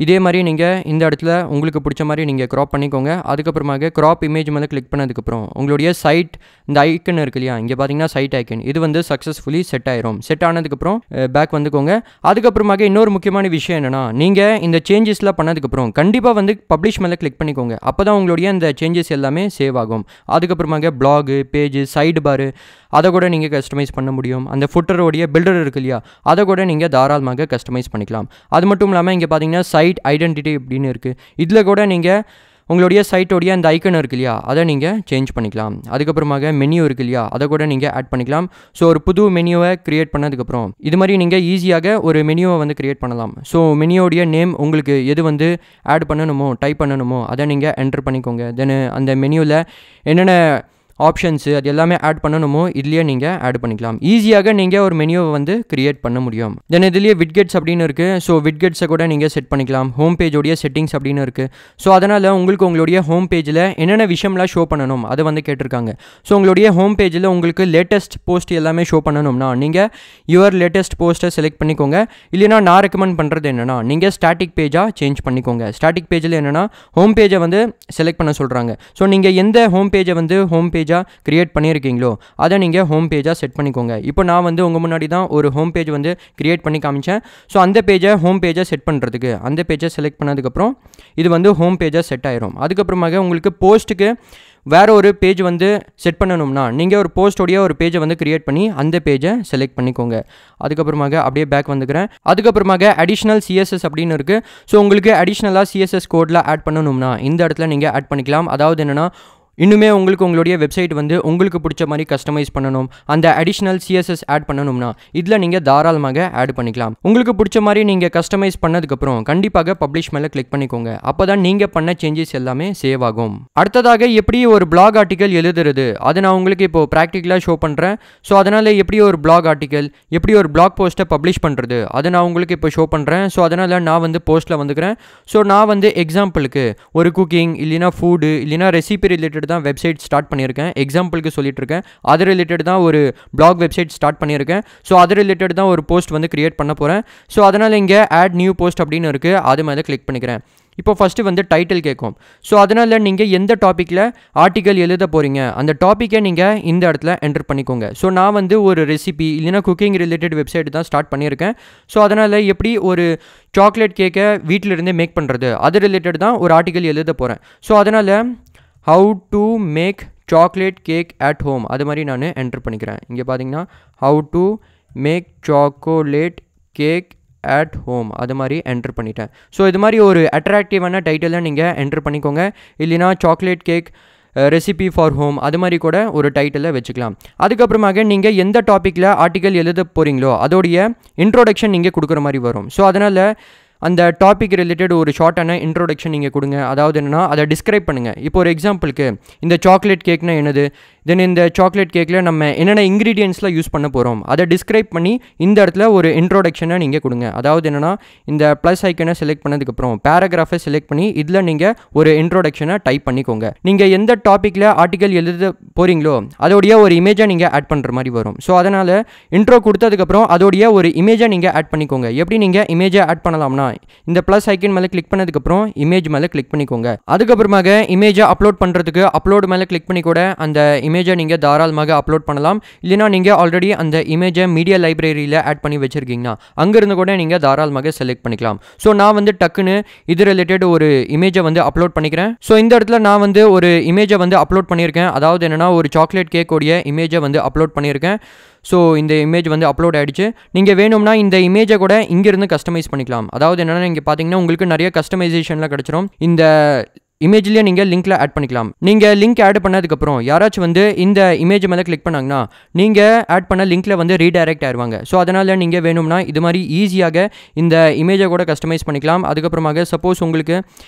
இதே மாதிரி நீங்கள் இந்த இடத்துல உங்களுக்கு பிடிச்ச மாதிரி நீங்கள் க்ராப் பண்ணிக்கோங்க. அதுக்கப்புறமாக க்ராப் இமேஜ் மேலே கிளிக் பண்ணதுக்கப்புறம் உங்களுடைய சைட் இந்த ஐக்கன் இருக்கு இல்லையா, இங்கே பார்த்தீங்கன்னா சைட் ஐக்கன் இது வந்து சக்ஸஸ்ஃபுல்லி செட் ஆயிரும். செட் ஆனதுக்கப்புறம் பேக் வந்துக்கோங்க. அதுக்கப்புறமாக இன்னொரு முக்கியமான விஷயம் என்னென்னா, நீங்கள் இந்த சேஞ்சஸ்லாம் பண்ணதுக்கப்புறம் கண்டிப்பாக வந்து பப்ளிஷ் மேலே கிளிக் பண்ணிக்கோங்க. அப்போ தான் உங்களுடைய இந்த சேஞ்சஸ் எல்லாமே சேவ் ஆகும். அதுக்கப்புறமாக பிளாகு பேஜு சைடு பாரு அதை கூட நீங்கள் கஸ்டமைஸ் பண்ண முடியும். அந்த ஃபுட்டரோடைய பில்டர் இருக்கு இல்லையா, அதை கூட நீங்கள் தாராளமாக கஸ்டமைஸ் பண்ணிக்கலாம். அது மட்டும் இல்லாமல் இங்கே பார்த்தீங்கன்னா சைட் ஐடென்டிட்டி அப்படின்னு இருக்குது. இதில் கூட நீங்கள் உங்களுடைய சைட்டோடைய அந்த ஐக்கன் இருக்கு இல்லையா, அதை நீங்கள் சேஞ்ச் பண்ணிக்கலாம். அதுக்கப்புறமாக மெனியூ இருக்கு இல்லையா, அதை கூட நீங்கள் ஆட் பண்ணிக்கலாம். ஸோ ஒரு புது மெனியூவை க்ரியேட் பண்ணதுக்கப்புறம் இது மாதிரி நீங்கள் ஈஸியாக ஒரு மெனியூவை வந்து க்ரியேட் பண்ணலாம். ஸோ மெனியோடைய நேம் உங்களுக்கு எது வந்து ஆட் பண்ணணுமோ டைப் பண்ணணுமோ அதை நீங்கள் என்டர் பண்ணிக்கோங்க. தென் அந்த மெனியூவில் என்னென்ன ஆப்ஷன்ஸு அது எல்லாமே ஆட் பண்ணணுமோ இதுலேயே நீங்கள் ஆட் பண்ணிக்கலாம். ஈஸியாக நீங்கள் ஒரு மெனியூவை வந்து க்ரியேட் பண்ண முடியும். தென் இதுலேயே விட்கெட்ஸ் அப்படின்னு இருக்குது. ஸோ விட்கெட்ஸை கூட நீங்கள் செட் பண்ணிக்கலாம். ஹோம் பேஜோடைய செட்டிங்ஸ் அப்படின்னு இருக்குது. ஸோ அதனால் உங்களுக்கு உங்களுடைய ஹோம் பேஜில் என்னென்ன விஷயம்லாம் ஷோ பண்ணணும் அதை வந்து கேட்டிருக்காங்க. ஸோ உங்களுடைய ஹோம் பேஜில் உங்களுக்கு லேட்டஸ்ட் போஸ்ட் எல்லாமே ஷோ பண்ணணும்னா நீங்கள் யுவர் லேட்டஸ்ட் போஸ்ட்டை செலக்ட் பண்ணிக்கோங்க. இல்லைனா நான் ரெக்கமெண்ட் பண்ணுறது என்னென்னா நீங்கள் ஸ்டாட்டிக் பேஜாக சேஞ்ச் பண்ணிக்கோங்க. ஸ்டாட்டிக் பேஜில் என்னென்னா ஹோம் பேஜை வந்து செலக்ட் பண்ண சொல்கிறாங்க. ஸோ நீங்கள் எந்த ஹோம் பேஜை வந்து ஹோம் பேஜாக கிரியேட் பண்ணியிருக்கீங்களோ அதை நீங்கள் ஹோம் பேஜாக செட் பண்ணிக்கோங்க. இப்போ நான் வந்து உங்கள் முன்னாடி தான் ஒரு ஹோம் பேஜ் வந்து கிரியேட் பண்ணி காமிச்சேன். ஸோ அந்த பேஜை ஹோம் பேஜை செட் பண்ணுறதுக்கு அந்த பேஜை செலக்ட் பண்ணதுக்கப்புறம் இது வந்து ஹோம் பேஜாக செட் ஆயிரும். அதுக்கப்புறமாக உங்களுக்கு போஸ்ட்டுக்கு வேறு ஒரு பேஜ் வந்து செட் பண்ணணும்னா நீங்கள் ஒரு போஸ்டோடைய ஒரு பேஜை வந்து கிரியேட் பண்ணி அந்த பேஜை செலக்ட் பண்ணிக்கோங்க. அதுக்கப்புறமாக அப்படியே பேக் வந்துக்கிறேன். அதுக்கப்புறமாக அடிஷ்னல் சிஎஸ்எஸ் அப்படின்னு இருக்குது. ஸோ உங்களுக்கு அடிஷ்னலாக சிஎஸ்எஸ் கோடில் ஆட் பண்ணணும்னா இந்த இடத்துல நீங்கள் ஆட் பண்ணிக்கலாம். அதாவது என்னென்னா இன்னுமே உங்களுக்கு உங்களுடைய வெப்சைட் வந்து உங்களுக்கு பிடிச்ச மாதிரி கஸ்டமைஸ் பண்ணணும், அந்த அடிஷ்னல் சிஎஸ்எஸ் ஆட் பண்ணணும்னா இதில் நீங்கள் தாராளமாக ஆட் பண்ணிக்கலாம். உங்களுக்கு பிடிச்ச மாதிரி நீங்கள் கஸ்டமைஸ் பண்ணதுக்கப்புறம் கண்டிப்பாக பப்ளிஷ் மேலே கிளிக் பண்ணிக்கோங்க. அப்போ தான் நீங்கள் பண்ண சேஞ்சஸ் எல்லாமே சேவ் ஆகும். அடுத்ததாக எப்படி ஒரு பிளாக் ஆர்டிக்கல் எழுதுறது அதை நான் உங்களுக்கு இப்போது ப்ராக்டிக்கலாக ஷோ பண்ணுறேன். ஸோ அதனால் எப்படி ஒரு பிளாக் ஆர்டிக்கல் எப்படி ஒரு பிளாக் போஸ்ட்டை பப்ளிஷ் பண்ணுறது அதை நான் உங்களுக்கு இப்போ ஷோ பண்ணுறேன். ஸோ அதனால் நான் வந்து போஸ்ட்டில் வந்துக்கிறேன். ஸோ நான் வந்து எக்ஸாம்பிளுக்கு ஒரு குக்கிங் இல்லைனா ஃபுட்டு இல்லைனா ரெசிபி ரிலேட்டட் தான் வெப்சைட் ஸ்டார்ட் பண்ணியிருக்கேன். எக்ஸாம்பிளுக்கு சொல்லிட்டு இருக்கேன். அது ரிலேட்டட் தான் ஒரு பிளாக் வெப்சைட் ஸ்டார்ட் பண்ணியிருக்கேன். ஸோ அது ரிலேட்டட் தான் ஒரு போஸ்ட் வந்து கிரியேட் பண்ண போகிறேன். ஸோ அதனால் இங்கே ஆட் நியூ போஸ்ட் அப்படின்னு இருக்குது, அது மேலே கிளிக் பண்ணிக்கிறேன். இப்போ ஃபஸ்ட்டு வந்து டைட்டில் கேட்கும். ஸோ அதனால் நீங்கள் எந்த டாப்பிக்கில் ஆர்டிக்கல் எழுத போகிறீங்க அந்த டாப்பிக்கை நீங்கள் இந்த இடத்துல என்டர் பண்ணிக்கோங்க. ஸோ நான் வந்து ஒரு ரெசிபி இல்லைனா குக்கிங் ரிலேட்டட் வெப்சைட் தான் ஸ்டார்ட் பண்ணியிருக்கேன். ஸோ அதனால் எப்படி ஒரு சாக்லேட் கேக்கை வீட்டிலிருந்தே மேக் பண்ணுறது அது ரிலேட்டட் தான் ஒரு ஆர்டிக்கல் எழுத போகிறேன். ஸோ அதனால் how to make chocolate cake at home அது மாதிரி நான் என்டர் பண்ணிக்கிறேன். இங்கே பார்த்தீங்கன்னா how to make chocolate cake at home அது மாதிரி என்டர் பண்ணிட்டேன். ஸோ இது மாதிரி ஒரு அட்ராக்டிவான டைட்டிலை நீங்கள் என்டர் பண்ணிக்கோங்க. இல்லைனா chocolate cake recipe for home அது மாதிரி கூட ஒரு டைட்டிலை வச்சுக்கலாம். அதுக்கப்புறமாக நீங்கள் எந்த டாப்பிக்கில் ஆர்டிக்கல் எழுத போகிறீங்களோ அதோடைய இன்ட்ரோடக்ஷன் நீங்கள் கொடுக்குற மாதிரி வரும். ஸோ அதனால் அந்த டாபிக் ரிலேட்டட் ஒரு ஷார்ட்டான இன்ட்ரோடக்ஷன் நீங்கள் கொடுங்க. அதாவது என்னென்னா அதை டிஸ்கிரைப் பண்ணுங்கள். இப்போ ஒரு எக்ஸாம்பிளுக்கு இந்த சாக்லேட் கேக்னா என்னது, தென் இந்த சாக்லேட் கேக்கில் நம்ம என்னென்ன இன்க்ரீடியன்ட்ஸ்லாம் யூஸ் பண்ண போகிறோம் அதை டிஸ்கிரைப் பண்ணி இந்த இடத்துல ஒரு இன்ட்ரோடக்ஷனை நீங்கள் கொடுங்க. அதாவது என்னென்னா இந்த ப்ளஸ் ஐக்கனை செலக்ட் பண்ணதுக்கப்புறம் பேராகிராஃபை செலக்ட் பண்ணி இதில் நீங்கள் ஒரு இன்ட்ரோடக்ஷனை டைப் பண்ணிக்கோங்க. நீங்கள் எந்த டாப்பிக்கில் ஆர்டிக்கல் எழுத போகிறீங்களோ அதோடைய ஒரு இமேஜை நீங்கள் ஆட் பண்ணுற மாதிரி வரும். ஸோ அதனால் இன்ட்ரோ கொடுத்ததுக்கப்புறம் அதோடைய ஒரு இமேஜை நீங்கள் ஆட் பண்ணிக்கோங்க. எப்படி நீங்கள் இமேஜை ஆட் பண்ணலாம்னா இந்த ப்ளஸ் ஐக்கன் மேலே கிளிக் பண்ணதுக்கப்புறம் இமேஜ் மேலே கிளிக் பண்ணிக்கோங்க. அதுக்கப்புறமாக இமேஜை அப்லோட் பண்ணுறதுக்கு அப்லோட் மேலே கிளிக் பண்ணி கூட அந்த இமேஜை நீங்கள் தாராளமாக அப்லோட் பண்ணலாம். இல்லைனா நீங்கள் ஆல்ரெடி அந்த இமேஜை மீடியா லைப்ரரியில் ஆட் பண்ணி வச்சுருக்கீங்கன்னா அங்கேருந்து கூட நீங்கள் தாராளமாக செலக்ட் பண்ணிக்கலாம். ஸோ நான் வந்து டக்குன்னு இது ரிலேட்டட் ஒரு இமேஜை வந்து அப்லோட் பண்ணிக்கிறேன். ஸோ இந்த இடத்துல நான் வந்து ஒரு இமேஜை வந்து அப்லோட் பண்ணியிருக்கேன். அதாவது என்னென்னா ஒரு சாக்லேட் கேக்கோடைய இமேஜை வந்து அப்லோட் பண்ணியிருக்கேன். ஸோ இந்த இமேஜ் வந்து அப்லோட் ஆகிடுச்சு. நீங்கள் வேணும்னா இந்த இமேஜை கூட இங்கேருந்து கஸ்டமைஸ் பண்ணிக்கலாம். அதாவது என்னென்னா இங்கே பார்த்தீங்கன்னா உங்களுக்கு நிறைய கஸ்டமைசேஷன்லாம் கிடச்சிரும். இந்த இமேஜ்லேயே நீங்கள் லிங்க்கில் ஆட் பண்ணிக்கலாம். நீங்கள் லிங்க் ஆட் பண்ணதுக்கப்புறம் யாராச்சும் வந்து இந்த இமேஜ் மேலே கிளிக் பண்ணாங்கன்னா நீங்கள் ஆட் பண்ண லிங்க்கில் வந்து ரீடைரக்ட் ஆயிடுவாங்க. ஸோ அதனால் நீங்கள் வேணும்னா இது மாதிரி ஈஸியாக இந்த இமேஜை கூட கஸ்டமைஸ் பண்ணிக்கலாம். அதுக்கப்புறமாக சப்போஸ் உங்களுக்கு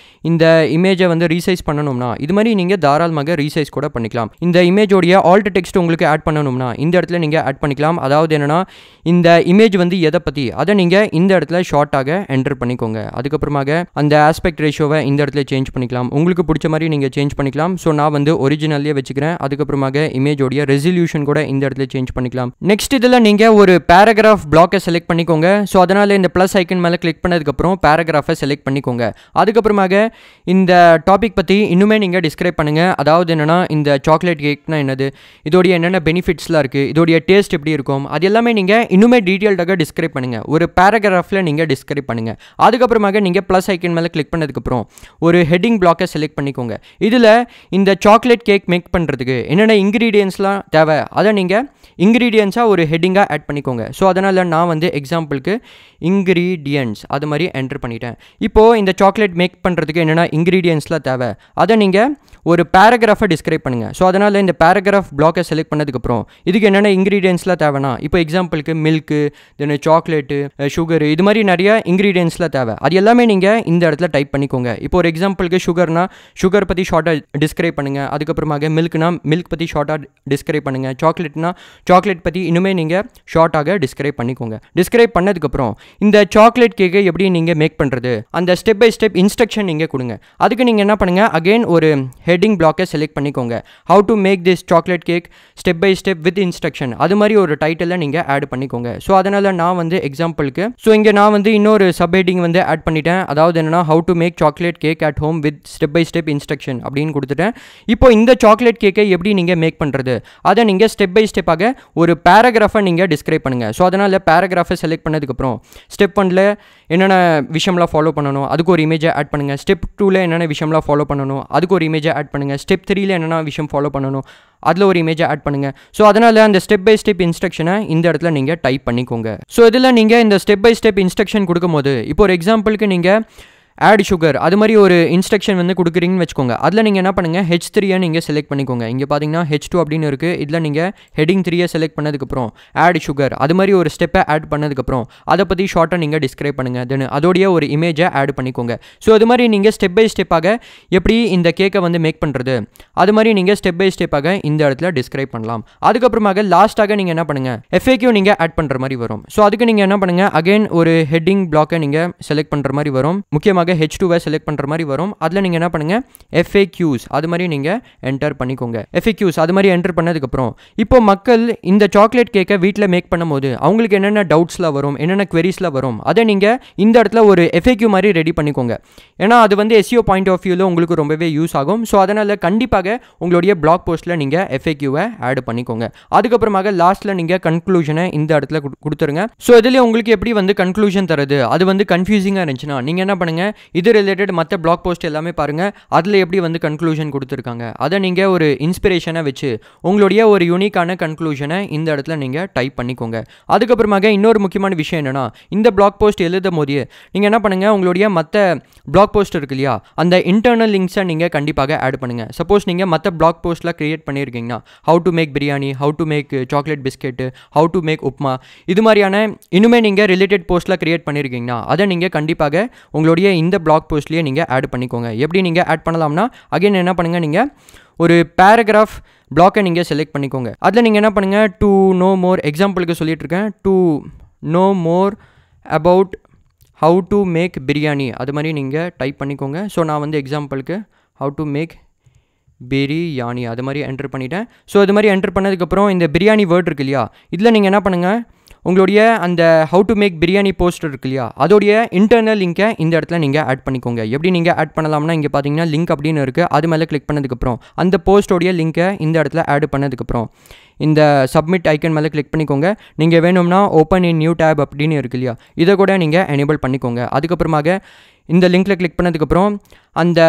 இந்த இமேஜை வந்து ரீசைஸ் பண்ணணும்னா இது மாதிரி நீங்கள் தாராளமாக ரீசைஸ் கூட பண்ணிக்கலாம். இந்த இமேஜோடைய ஆல்ட் டெக்ஸ்ட் உங்களுக்கு ஆட் பண்ணணும்னா இந்த இடத்துல நீங்கள் ஆட் பண்ணிக்கலாம். அதாவது என்னென்னா இந்த இமேஜ் வந்து எதை பற்றி அதை நீங்கள் இந்த இடத்துல ஷார்ட்டாக என்டர் பண்ணிக்கோங்க. அதுக்கப்புறமாக அந்த ஆஸ்பெக்ட் ரேஷியோவை இந்த இடத்துல சேஞ்ச் பண்ணிக்கலாம். உங்களுக்கு பிடிச்ச மாதிரி நீங்கள் சேஞ்ச் பண்ணிக்கலாம். ஸோ நான் வந்து ஒரிஜினல்லே வச்சுக்கிறேன். அதுக்கப்புறமாக இமேஜோடைய ரெசல்யூஷன் கூட இந்த இடத்துல சேஞ்ச் பண்ணிக்கலாம். நெக்ஸ்ட் இதில் நீங்கள் ஒரு பேராகிராஃப் பிளாக்கை செலக்ட் பண்ணிக்கோங்க. ஸோ அதனால் இந்த ப்ளஸ் ஐக்கன் மேலே கிளிக் பண்ணதுக்கப்புறம் பேராகிராஃபை செலக்ட் பண்ணிக்கோங்க. அதுக்கப்புறமாக இந்த டாபிக் பற்றி இன்னுமே நீங்கள் டிஸ்கிரைப் பண்ணுங்கள். அதாவது என்னென்னா இந்த சாக்லேட் கேக்னா என்னது, இதோடைய என்னென்ன பெனிஃபிட்ஸ்லாம் இருக்குது, இதோடைய டேஸ்ட் எப்படி இருக்கும், அது எல்லாமே நீங்கள் இன்னுமே டீட்டெயில்டாக டிஸ்கிரைப் பண்ணுங்கள். ஒரு பேராகிராஃபில் நீங்கள் டிஸ்கிரைப் பண்ணுங்கள். அதுக்கப்புறமாக நீங்கள் ப்ளஸ் ஐக்கன் மேலே கிளிக் பண்ணதுக்கப்புறம் ஒரு ஹெட்டிங் பிளாக்கை செலக்ட் பண்ணிக்கோங்க. இதில் இந்த சாக்லேட் கேக் மேக் பண்ணுறதுக்கு என்னென்ன இன்க்ரீடியன்ஸ்லாம் தேவை அதை நீங்கள் இன்க்ரீடியன்ஸாக ஒரு ஹெட்டிங்காக ஆட் பண்ணிக்கோங்க. ஸோ அதனால் நான் வந்து எக்ஸாம்பிளுக்கு இன்க்ரீடியன்ட்ஸ் அது மாதிரி என்டர் பண்ணிட்டேன். இப்போது இந்த சாக்லேட் மேக் பண்ணுறதுக்கு என்னென்ன இன்க்ரீடியன்ஸ்லாம் தேவை அதை நீங்கள் ஒரு பேராகிராஃபை டிஸ்கிரைப் பண்ணுங்கள். ஸோ அதனால் இந்த பேராகிராஃப் பிளாக்கை செலக்ட் பண்ணதுக்கப்புறம் இதுக்கு என்னென்ன இன்க்ரீடியன்ஸ்லாம் தேவைன்னா இப்போ எக்ஸாம்பிளுக்கு மில்க்கு, தென் சாக்லேட்டு, சுகரு, இது மாதிரி நிறைய இன்க்ரீடியன்ஸ்லாம் தேவை. அது எல்லாமே நீங்கள் இந்த இடத்துல டைப் பண்ணிக்கோங்க. இப்போ ஒரு எக்ஸாம்பிளுக்கு சுகர்னா சுகர் பற்றி ஷார்ட்டாக டிஸ்கிரைப் பண்ணுங்கள். அதுக்கப்புறமாக மில்க்னா மில்க் பற்றி ஷார்ட்டாக டிஸ்கிரைப் பண்ணுங்கள். சாக்லேட்னா சாக்லேட் பற்றி இன்னுமே நீங்கள் ஷார்ட்டாக டிஸ்கிரைப் பண்ணிக்கோங்க. டிஸ்கிரைப் பண்ணதுக்கப்புறம் இந்த சாக்லேட் கேக்கை எப்படி நீங்கள் மேக் பண்ணுறது அந்த ஸ்டெப் பை ஸ்டெப் இன்ஸ்ட்ரக்ஷன் நீங்கள் கொடுங்க. அதுக்கு நீங்கள் என்ன பண்ணுங்கள், அகெயின் ஒரு ஹெட்டிங் பிளாக்கை செலக்ட் பண்ணிக்கோங்க. How to make this chocolate cake step by step with instruction அது மாதிரி ஒரு டைட்டிலை நீங்கள் ஆட் பண்ணிக்கோங்க. ஸோ அதனால் நான் வந்து எக்ஸாம்பிளுக்கு இங்கே நான் வந்து இன்னொரு சப் ஹெட்டிங் வந்து ஆட் பண்ணிட்டேன். அதாவது என்னன்னா how to make chocolate cake at home with step by step instruction அப்படின்னு கொடுத்துட்டேன். இப்போ இந்த சாக்லேட் கேக்கை எப்படி நீங்கள் மேக் பண்ணுறது அதை நீங்கள் ஸ்டெப் பை ஸ்டெப்பாக ஒரு பேராகிராஃபை நீங்கள் டிஸ்கிரைப் பண்ணுங்கள். ஸோ அதனால் பேராகிராஃபை செலக்ட் பண்ணதுக்கப்புறம் ஸ்டெப் 1ல் என்னென்ன விஷயம்லாம் ஃபாலோ பண்ணணும் அதுக்கு ஒரு இமேஜை ஆட் பண்ணுங்கள். ஸ்டெப் 2ல் என்னென்ன விஷயம்லாம் ஃபாலோ பண்ணணும் அதுக்கு ஒரு இமேஜை ஆட் பண்ணுங்கள். ஸ்டெப் 3ல் என்னென்ன விஷயம் ஃபாலோ பண்ணணும் அதில் ஒரு இமேஜை ஆட் பண்ணுங்கள். ஸோ அதனால் அந்த ஸ்டெப் பை ஸ்டெப் இன்ஸ்ட்ரக்ஷனை இந்த இடத்துல நீங்கள் டைப் பண்ணிக்கோங்க. ஸோ இதில் நீங்கள் இந்த ஸ்டெப் பை ஸ்டெப் இன்ஸ்ட்ரக்ஷன் கொடுக்கும்போது இப்போ ஒரு எக்ஸாம்பிளுக்கு நீங்கள் ஆட் சுகர் அது மாதிரி ஒரு இன்ஸ்ட்ரக்ஷன் வந்து கொடுக்குறீங்கன்னு வச்சுக்கோங்க. அதில் நீங்கள் என்ன பண்ணுங்கள், H3 நீங்கள் செலக்ட் பண்ணிக்கோங்க. இங்கே பார்த்தீங்கன்னா H2 அப்படின்னு இருக்குது. இதில் நீங்கள் ஹெட்டிங் 3 செலக்ட் பண்ணதுக்கப்புறம் ஆட் சுகர் அது மாதிரி ஒரு ஸ்டெப்பை ஆட் பண்ணதுக்கப்புறம் அதை பற்றி ஷார்ட்டாக நீங்கள் டிஸ்கிரைப் பண்ணுங்கள். தென் அதோடைய ஒரு இமேஜை ஆட் பண்ணிக்கோங்க. ஸோ அது மாதிரி நீங்கள் ஸ்டெப் பை ஸ்டெப்பாக எப்படி இந்த கேக்கை வந்து மேக் பண்ணுறது அது மாதிரி நீங்கள் ஸ்டெப் பை ஸ்டெப்பாக இந்த இடத்துல டிஸ்கிரைப் பண்ணலாம். அதுக்கப்புறமாக லாஸ்ட்டாக நீங்கள் என்ன பண்ணுங்கள், FAQ நீங்கள் ஆட் பண்ணுற மாதிரி வரும். ஸோ அதுக்கு நீங்கள் என்ன பண்ணுங்கள், அகெயின் ஒரு ஹெட்டிங் பிளாக்கை நீங்கள் செலக்ட் பண்ணுற மாதிரி வரும். முக்கியமாக H2 செலக்ட் பண்ணுற மாதிரி வரும். அதில் நீங்கள் என்ன பண்ணுங்கள், FAQs அது மாதிரி நீங்கள் என்டர் பண்ணிக்கோங்க. FAQs அது மாதிரி என்டர் பண்ணதுக்கப்புறம் இப்போ மக்கள் இந்த சாக்லேட் கேக்கை வீட்டில் மேக் பண்ணும்போது அவங்களுக்கு என்னென்ன டவுட்ஸ்லாம் வரும், என்னென்ன queriesலாம் வரும் அதை நீங்கள் இந்த இடத்துல ஒரு FAQ மாதிரி ரெடி பண்ணிக்கோங்க. ஏன்னா அது வந்து SEO பாயிண்ட் ஆஃப் வியூவில் உங்களுக்கு ரொம்பவே யூஸ் ஆகும். ஸோ அதனால் கண்டிப்பாக உங்களுடைய பிளாக் போஸ்ட்டில் நீங்கள் FAQவை ஆட் பண்ணிக்கோங்க. அதுக்கப்புறமாக லாஸ்ட்டில் நீங்கள் கன்க்ளூஷனை இந்த இடத்துல கொடுத்துருங்க. ஸோ இதில் உங்களுக்கு எப்படி வந்து கன்க்ளூஷன் தருது அது வந்து கன்ஃபியூசிங்காக இருந்துச்சுன்னா நீங்கள் என்ன பண்ணுங்கள், இது ரிலேட்டட் மற்ற பிளாக் போஸ்ட் எல்லாமே பாருங்கள். அதில் எப்படி வந்து கன்க்ளூஷன் கொடுத்துருக்காங்க அதை நீங்கள் ஒரு இன்ஸ்பிரேஷனை வச்சு உங்களுடைய ஒரு யூனிக்கான கன்க்ளூஷனை இந்த இடத்துல நீங்கள் டைப் பண்ணிக்கோங்க. அதுக்கப்புறமாக இன்னொரு முக்கியமான விஷயம் என்னென்னா, இந்த பிளாக் போஸ்ட் எழுதும் போதே நீங்கள் என்ன பண்ணுங்கள், உங்களுடைய மற்ற பிளாக் போஸ்ட் இருக்கு இல்லையா அந்த இன்டர்னல் லிங்க்ஸை நீங்கள் கண்டிப்பாக ஆட் பண்ணுங்கள். சப்போஸ் நீங்கள் மற்ற பிளாக் போஸ்ட்லாம் க்ரியேட் பண்ணியிருக்கீங்கன்னா how to make biryani, how to make chocolate biscuit, how to make upma இது மாதிரியான இன்னுமே நீங்கள் ரிலேட்டட் போஸ்ட்லாம் க்ரியேட் பண்ணியிருக்கீங்கன்னா அதை நீங்கள் கண்டிப்பாக உங்களுடைய இந்த பிளாக் போஸ்ட்லேயே நீங்கள் ஆட் பண்ணிக்கோங்க. எப்படி நீங்கள் ஆட் பண்ணலாம்னா அகைன் என்ன பண்ணுங்கள், நீங்கள் ஒரு பேராகிராஃப் பிளாக்கை நீங்கள் செலக்ட் பண்ணிக்கோங்க. அதில் நீங்கள் என்ன பண்ணுங்கள், டு நோ மோர் எக்ஸாம்பிளுக்கு சொல்லிட்டுருக்கேன், to know more about how to make biryani அது மாதிரி நீங்கள் டைப் பண்ணிக்கோங்க. ஸோ நான் வந்து எக்ஸாம்பிளுக்கு ஹவு டு மேக் பிரியாணி அது மாதிரி என்டர் பண்ணிட்டேன். ஸோ இது மாதிரி என்டர் பண்ணதுக்கப்புறம் இந்த பிரியாணி வேர்ட் இருக்கு இல்லையா இதில் நீங்கள் என்ன பண்ணுங்கள், உங்களுடைய அந்த how to make biryani poster இருக்கு இல்லையா அதோடைய இன்டர்னல் லிங்கை இந்த இடத்துல நீங்கள் ஆட் பண்ணிக்கோங்க. எப்படி நீங்கள் ஆட் பண்ணலாம்னா இங்கே பார்த்தீங்கன்னா லிங்க் அப்படின்னு இருக்குது. அது மேலே கிளிக் பண்ணதுக்கப்புறம் அந்த போஸ்டோடைய லிங்கை இந்த இடத்துல ஆட் பண்ணதுக்கப்புறம் இந்த சப்மிட் ஐக்கன் மேலே கிளிக் பண்ணிக்கோங்க. நீங்கள் வேணும்னா ஓப்பன் இன் நியூ டேப் அப்படின்னு இருக்கு இல்லையா இதை கூட நீங்கள் எனேபிள் பண்ணிக்கோங்க. அதுக்கப்புறமாக இந்த லிங்க்கில் கிளிக் பண்ணதுக்கப்புறம் அந்த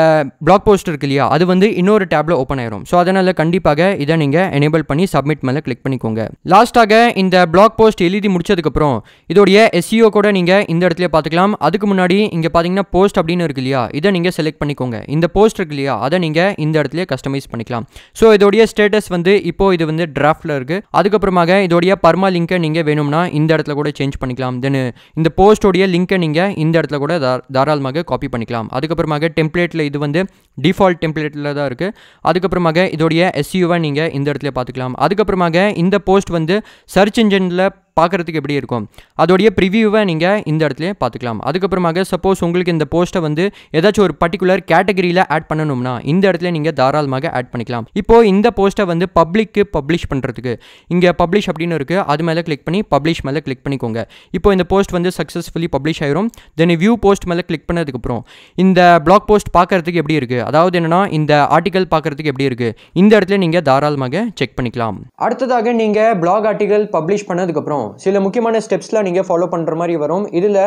பிளாக் போஸ்ட் இருக்கு இல்லையா, அது வந்து இன்னொரு டேப்ல ஓப்பன் ஆயிரும். ஸோ அதனால் கண்டிப்பாக இதை நீங்கள் எனேபிள் பண்ணி சப்மிட் மேலே கிளிக் பண்ணிக்கோங்க. லாஸ்ட்டாக இந்த பிளாக் போஸ்ட் எழுதி முடிச்சதுக்கப்புறம் இதோடைய SEO கூட நீங்கள் இந்த இடத்துல பார்த்துக்கலாம். அதுக்கு முன்னாடி இங்கே பார்த்தீங்கன்னா போஸ்ட் அப்படின்னு இருக்கு இல்லையா, இதை நீங்கள் செலக்ட் பண்ணிக்கோங்க. இந்த போஸ்ட் இருக்கு இல்லையா, அதை நீங்கள் இந்த இடத்துல கஸ்டமைஸ் பண்ணிக்கலாம். ஸோ இதோடைய ஸ்டேட்டஸ் வந்து இப்போ இது வந்து டிராஃப்டில் இருக்குது. அதுக்கப்புறமாக இதோடைய பர்மா லிங்கை நீங்கள் வேணும்னா இந்த இடத்துல கூட சேஞ்ச் பண்ணிக்கலாம். தென் இந்த போஸ்டோடைய லிங்கை நீங்கள் இந்த இடத்துல கூட தாராளமாக காப்பி பண்ணிக்கலாம். அதுக்கப்புறமாக டெம்ப்ளேட்டில் இது வந்து டிஃபால்ட் டெம்ப்ளேட்டில் தான் இருக்குது. அதுக்கப்புறமாக இதோடைய SEO-வை நீங்கள் இந்த இடத்துல பார்த்துக்கலாம். அதுக்கப்புறமாக இந்த போஸ்ட் வந்து சர்ச் இன்ஜினில் பார்க்குறதுக்கு எப்படி இருக்கும் அதோடைய ப்ரிவியூவை நீங்கள் இந்த இடத்துல பார்த்துக்கலாம். அதுக்கப்புறமாக சப்போஸ் உங்களுக்கு இந்த போஸ்ட்டை வந்து ஏதாச்சும் ஒரு பர்டிகுலர் கேட்டகரியில் ஆட் பண்ணணும்னா இந்த இடத்துல நீங்கள் தாராளமாக ஆட் பண்ணிக்கலாம். இப்போது இந்த போஸ்ட்டை வந்து பப்ளிக்கு பப்ளிஷ் பண்ணுறதுக்கு இங்கே பப்ளிஷ் அப்படின்னு இருக்குது, அது மேலே கிளிக் பண்ணி பப்ளிஷ் மேலே கிளிக் பண்ணிக்கோங்க. இப்போ இந்த போஸ்ட் வந்து சக்ஸஸ்ஃபுல்லி பப்ளிஷ் ஆயிரும். தென் வியூ போஸ்ட் மேலே கிளிக் பண்ணதுக்கப்புறம் இந்த பிளாக் போஸ்ட் பார்க்குறதுக்கு எப்படி இருக்குது, அதாவது என்னென்னா இந்த ஆர்டிக்கல் பார்க்குறதுக்கு எப்படி இருக்குது, இந்த இடத்துல நீங்கள் தாராளமாக செக் பண்ணிக்கலாம். அடுத்ததாக நீங்கள் பிளாக் ஆர்டிக்கல் பப்ளிஷ் பண்ணதுக்கப்புறம் சில முக்கியமான ஸ்டெப்ஸ்லாம் நீங்கள் ஃபாலோ பண்ணுற மாதிரி வரும். இதில்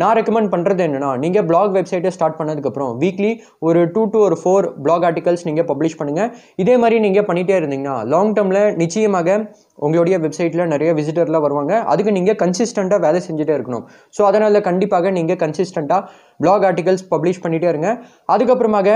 நான் ரெக்கமெண்ட் பண்ணுறது என்னென்னா, நீங்கள் பிளாக் வெப்சைட்டை ஸ்டார்ட் பண்ணதுக்கப்புறம் வீக்லி ஒரு 2 to 4 பிளாக் ஆர்டிகல்ஸ் நீங்கள் பப்ளிஷ் பண்ணுங்கள். இதே மாதிரி நீங்கள் பண்ணிகிட்டே இருந்தீங்கன்னா லாங் டேர்மில் நிச்சயமாக உங்களுடைய வெப்சைட்டில் நிறைய விசிட்டர்லாம் வருவாங்க. அதுக்கு நீங்கள் கன்சிஸ்டண்ட்டாக வேலை செஞ்சுட்டே இருக்கணும். ஸோ அதனால் கண்டிப்பாக நீங்கள் கன்சிஸ்டண்ட்டாக பிளாக் ஆர்டிகல்ஸ் பப்ளிஷ் பண்ணிகிட்டே இருங்க. அதுக்கப்புறமாக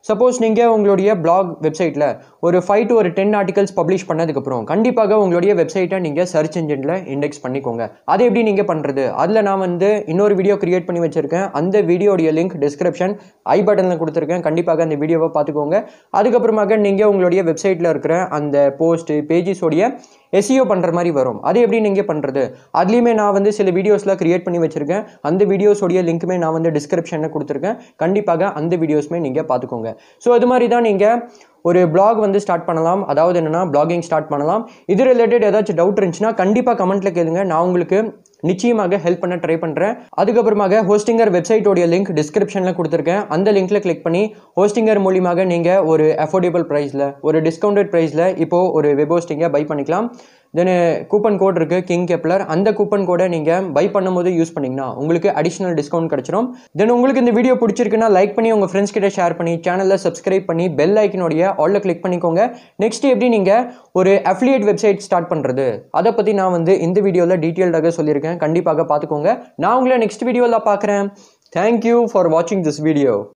சப்போஸ் நீங்கள் உங்களுடைய பிளாக் வெப்சைட்டில் ஒரு 5 to 10 ஆர்டிகல்ஸ் பப்ளிஷ் பண்ணதுக்கப்புறம் கண்டிப்பாக உங்களுடைய வெப்சைட்டை நீங்கள் சர்ச் இன்ஜினில் இண்டெக்ஸ் பண்ணிக்கோங்க. அதை எப்படி நீங்கள் பண்ணுறது, அதில் நான் வந்து இன்னொரு வீடியோ கிரியேட் பண்ணி வச்சுருக்கேன். அந்த வீடியோடைய லிங்க் டிஸ்கிரிப்ஷன் ஐ பட்டனில் கொடுத்துருக்கேன். கண்டிப்பாக அந்த வீடியோவை பார்த்துக்கோங்க. அதுக்கப்புறமாக நீங்கள் உங்களுடைய வெப்சைட்டில் இருக்கிற அந்த போஸ்ட்டு பேஜஸோடைய SEO பண்ணுற மாதிரி வரும். அது எப்படி நீங்கள் பண்ணுறது, அதுலேயுமே நான் வந்து சில வீடியோஸ்லாம் கிரியேட் பண்ணி வச்சுருக்கேன். அந்த வீடியோஸோடைய லிங்க்குமே நான் வந்து டிஸ்கிரிப்ஷனில் கொடுத்துருக்கேன். கண்டிப்பாக அந்த வீடியோஸுமே நீங்கள் பார்த்துக்கோங்க. ஸோ அது மாதிரி தான் நீங்கள் ஒரு பிளாக் வந்து ஸ்டார்ட் பண்ணலாம். அதாவது என்னென்னா பிளாகிங் ஸ்டார்ட் பண்ணலாம். இது ரிலேட்டட் ஏதாச்சும் டவுட் இருந்துச்சுன்னா கண்டிப்பாக கமெண்ட்டில் கேளுங்க. நான் உங்களுக்கு நிச்சயமாக ஹெல்ப் பண்ண ட்ரை பண்ணுறேன். அதுக்கப்புறமாக ஹோஸ்டிங்கர் வெப்சைட்டோடைய லிங்க் டிஸ்கிரிப்ஷனில் கொடுத்துருக்கேன். அந்த லிங்க்கில் கிளிக் பண்ணி ஹோஸ்டிங்கர் மூலியமாக நீங்கள் ஒரு அஃபோர்டபுள் ப்ரைஸில் ஒரு டிஸ்கவுண்டட் ப்ரைஸில் இப்போது ஒரு வெப் ஹோஸ்டிங்கை பை பண்ணிக்கலாம். தென் கூப்பன் கோட் இருக்குது கிங் கெப்லர். அந்த கூப்பன் கோடை நீங்கள் பை பண்ணும்போது யூஸ் பண்ணிங்கன்னா உங்களுக்கு அடிஷனல் டிஸ்கவுண்ட் கிடச்சிரும். தென் உங்களுக்கு இந்த வீடியோ பிடிச்சிருக்குன்னா லைக் பண்ணி உங்கள் ஃப்ரெண்ட்ஸ் கிட்ட ஷேர் பண்ணி சேனலில் சப்ஸ்கிரைப் பண்ணி பெல் ஐக்கனுடைய ஆல்ல கிளிக் பண்ணிக்கோங்க. நெக்ஸ்ட் எப்படி நீங்கள் ஒரு அஃபிலியேட் வெப்சைட் ஸ்டார்ட் பண்ணுறது அதை பற்றி நான் வந்து இந்த வீடியோவில் டீட்டெயில்டாக சொல்லியிருக்கேன். கண்டிப்பாக பார்த்துக்கோங்க. நான் உங்களை நெக்ஸ்ட் வீடியோவில் பார்க்குறேன். தேங்க்யூ ஃபார் வாட்சிங் திஸ் வீடியோ.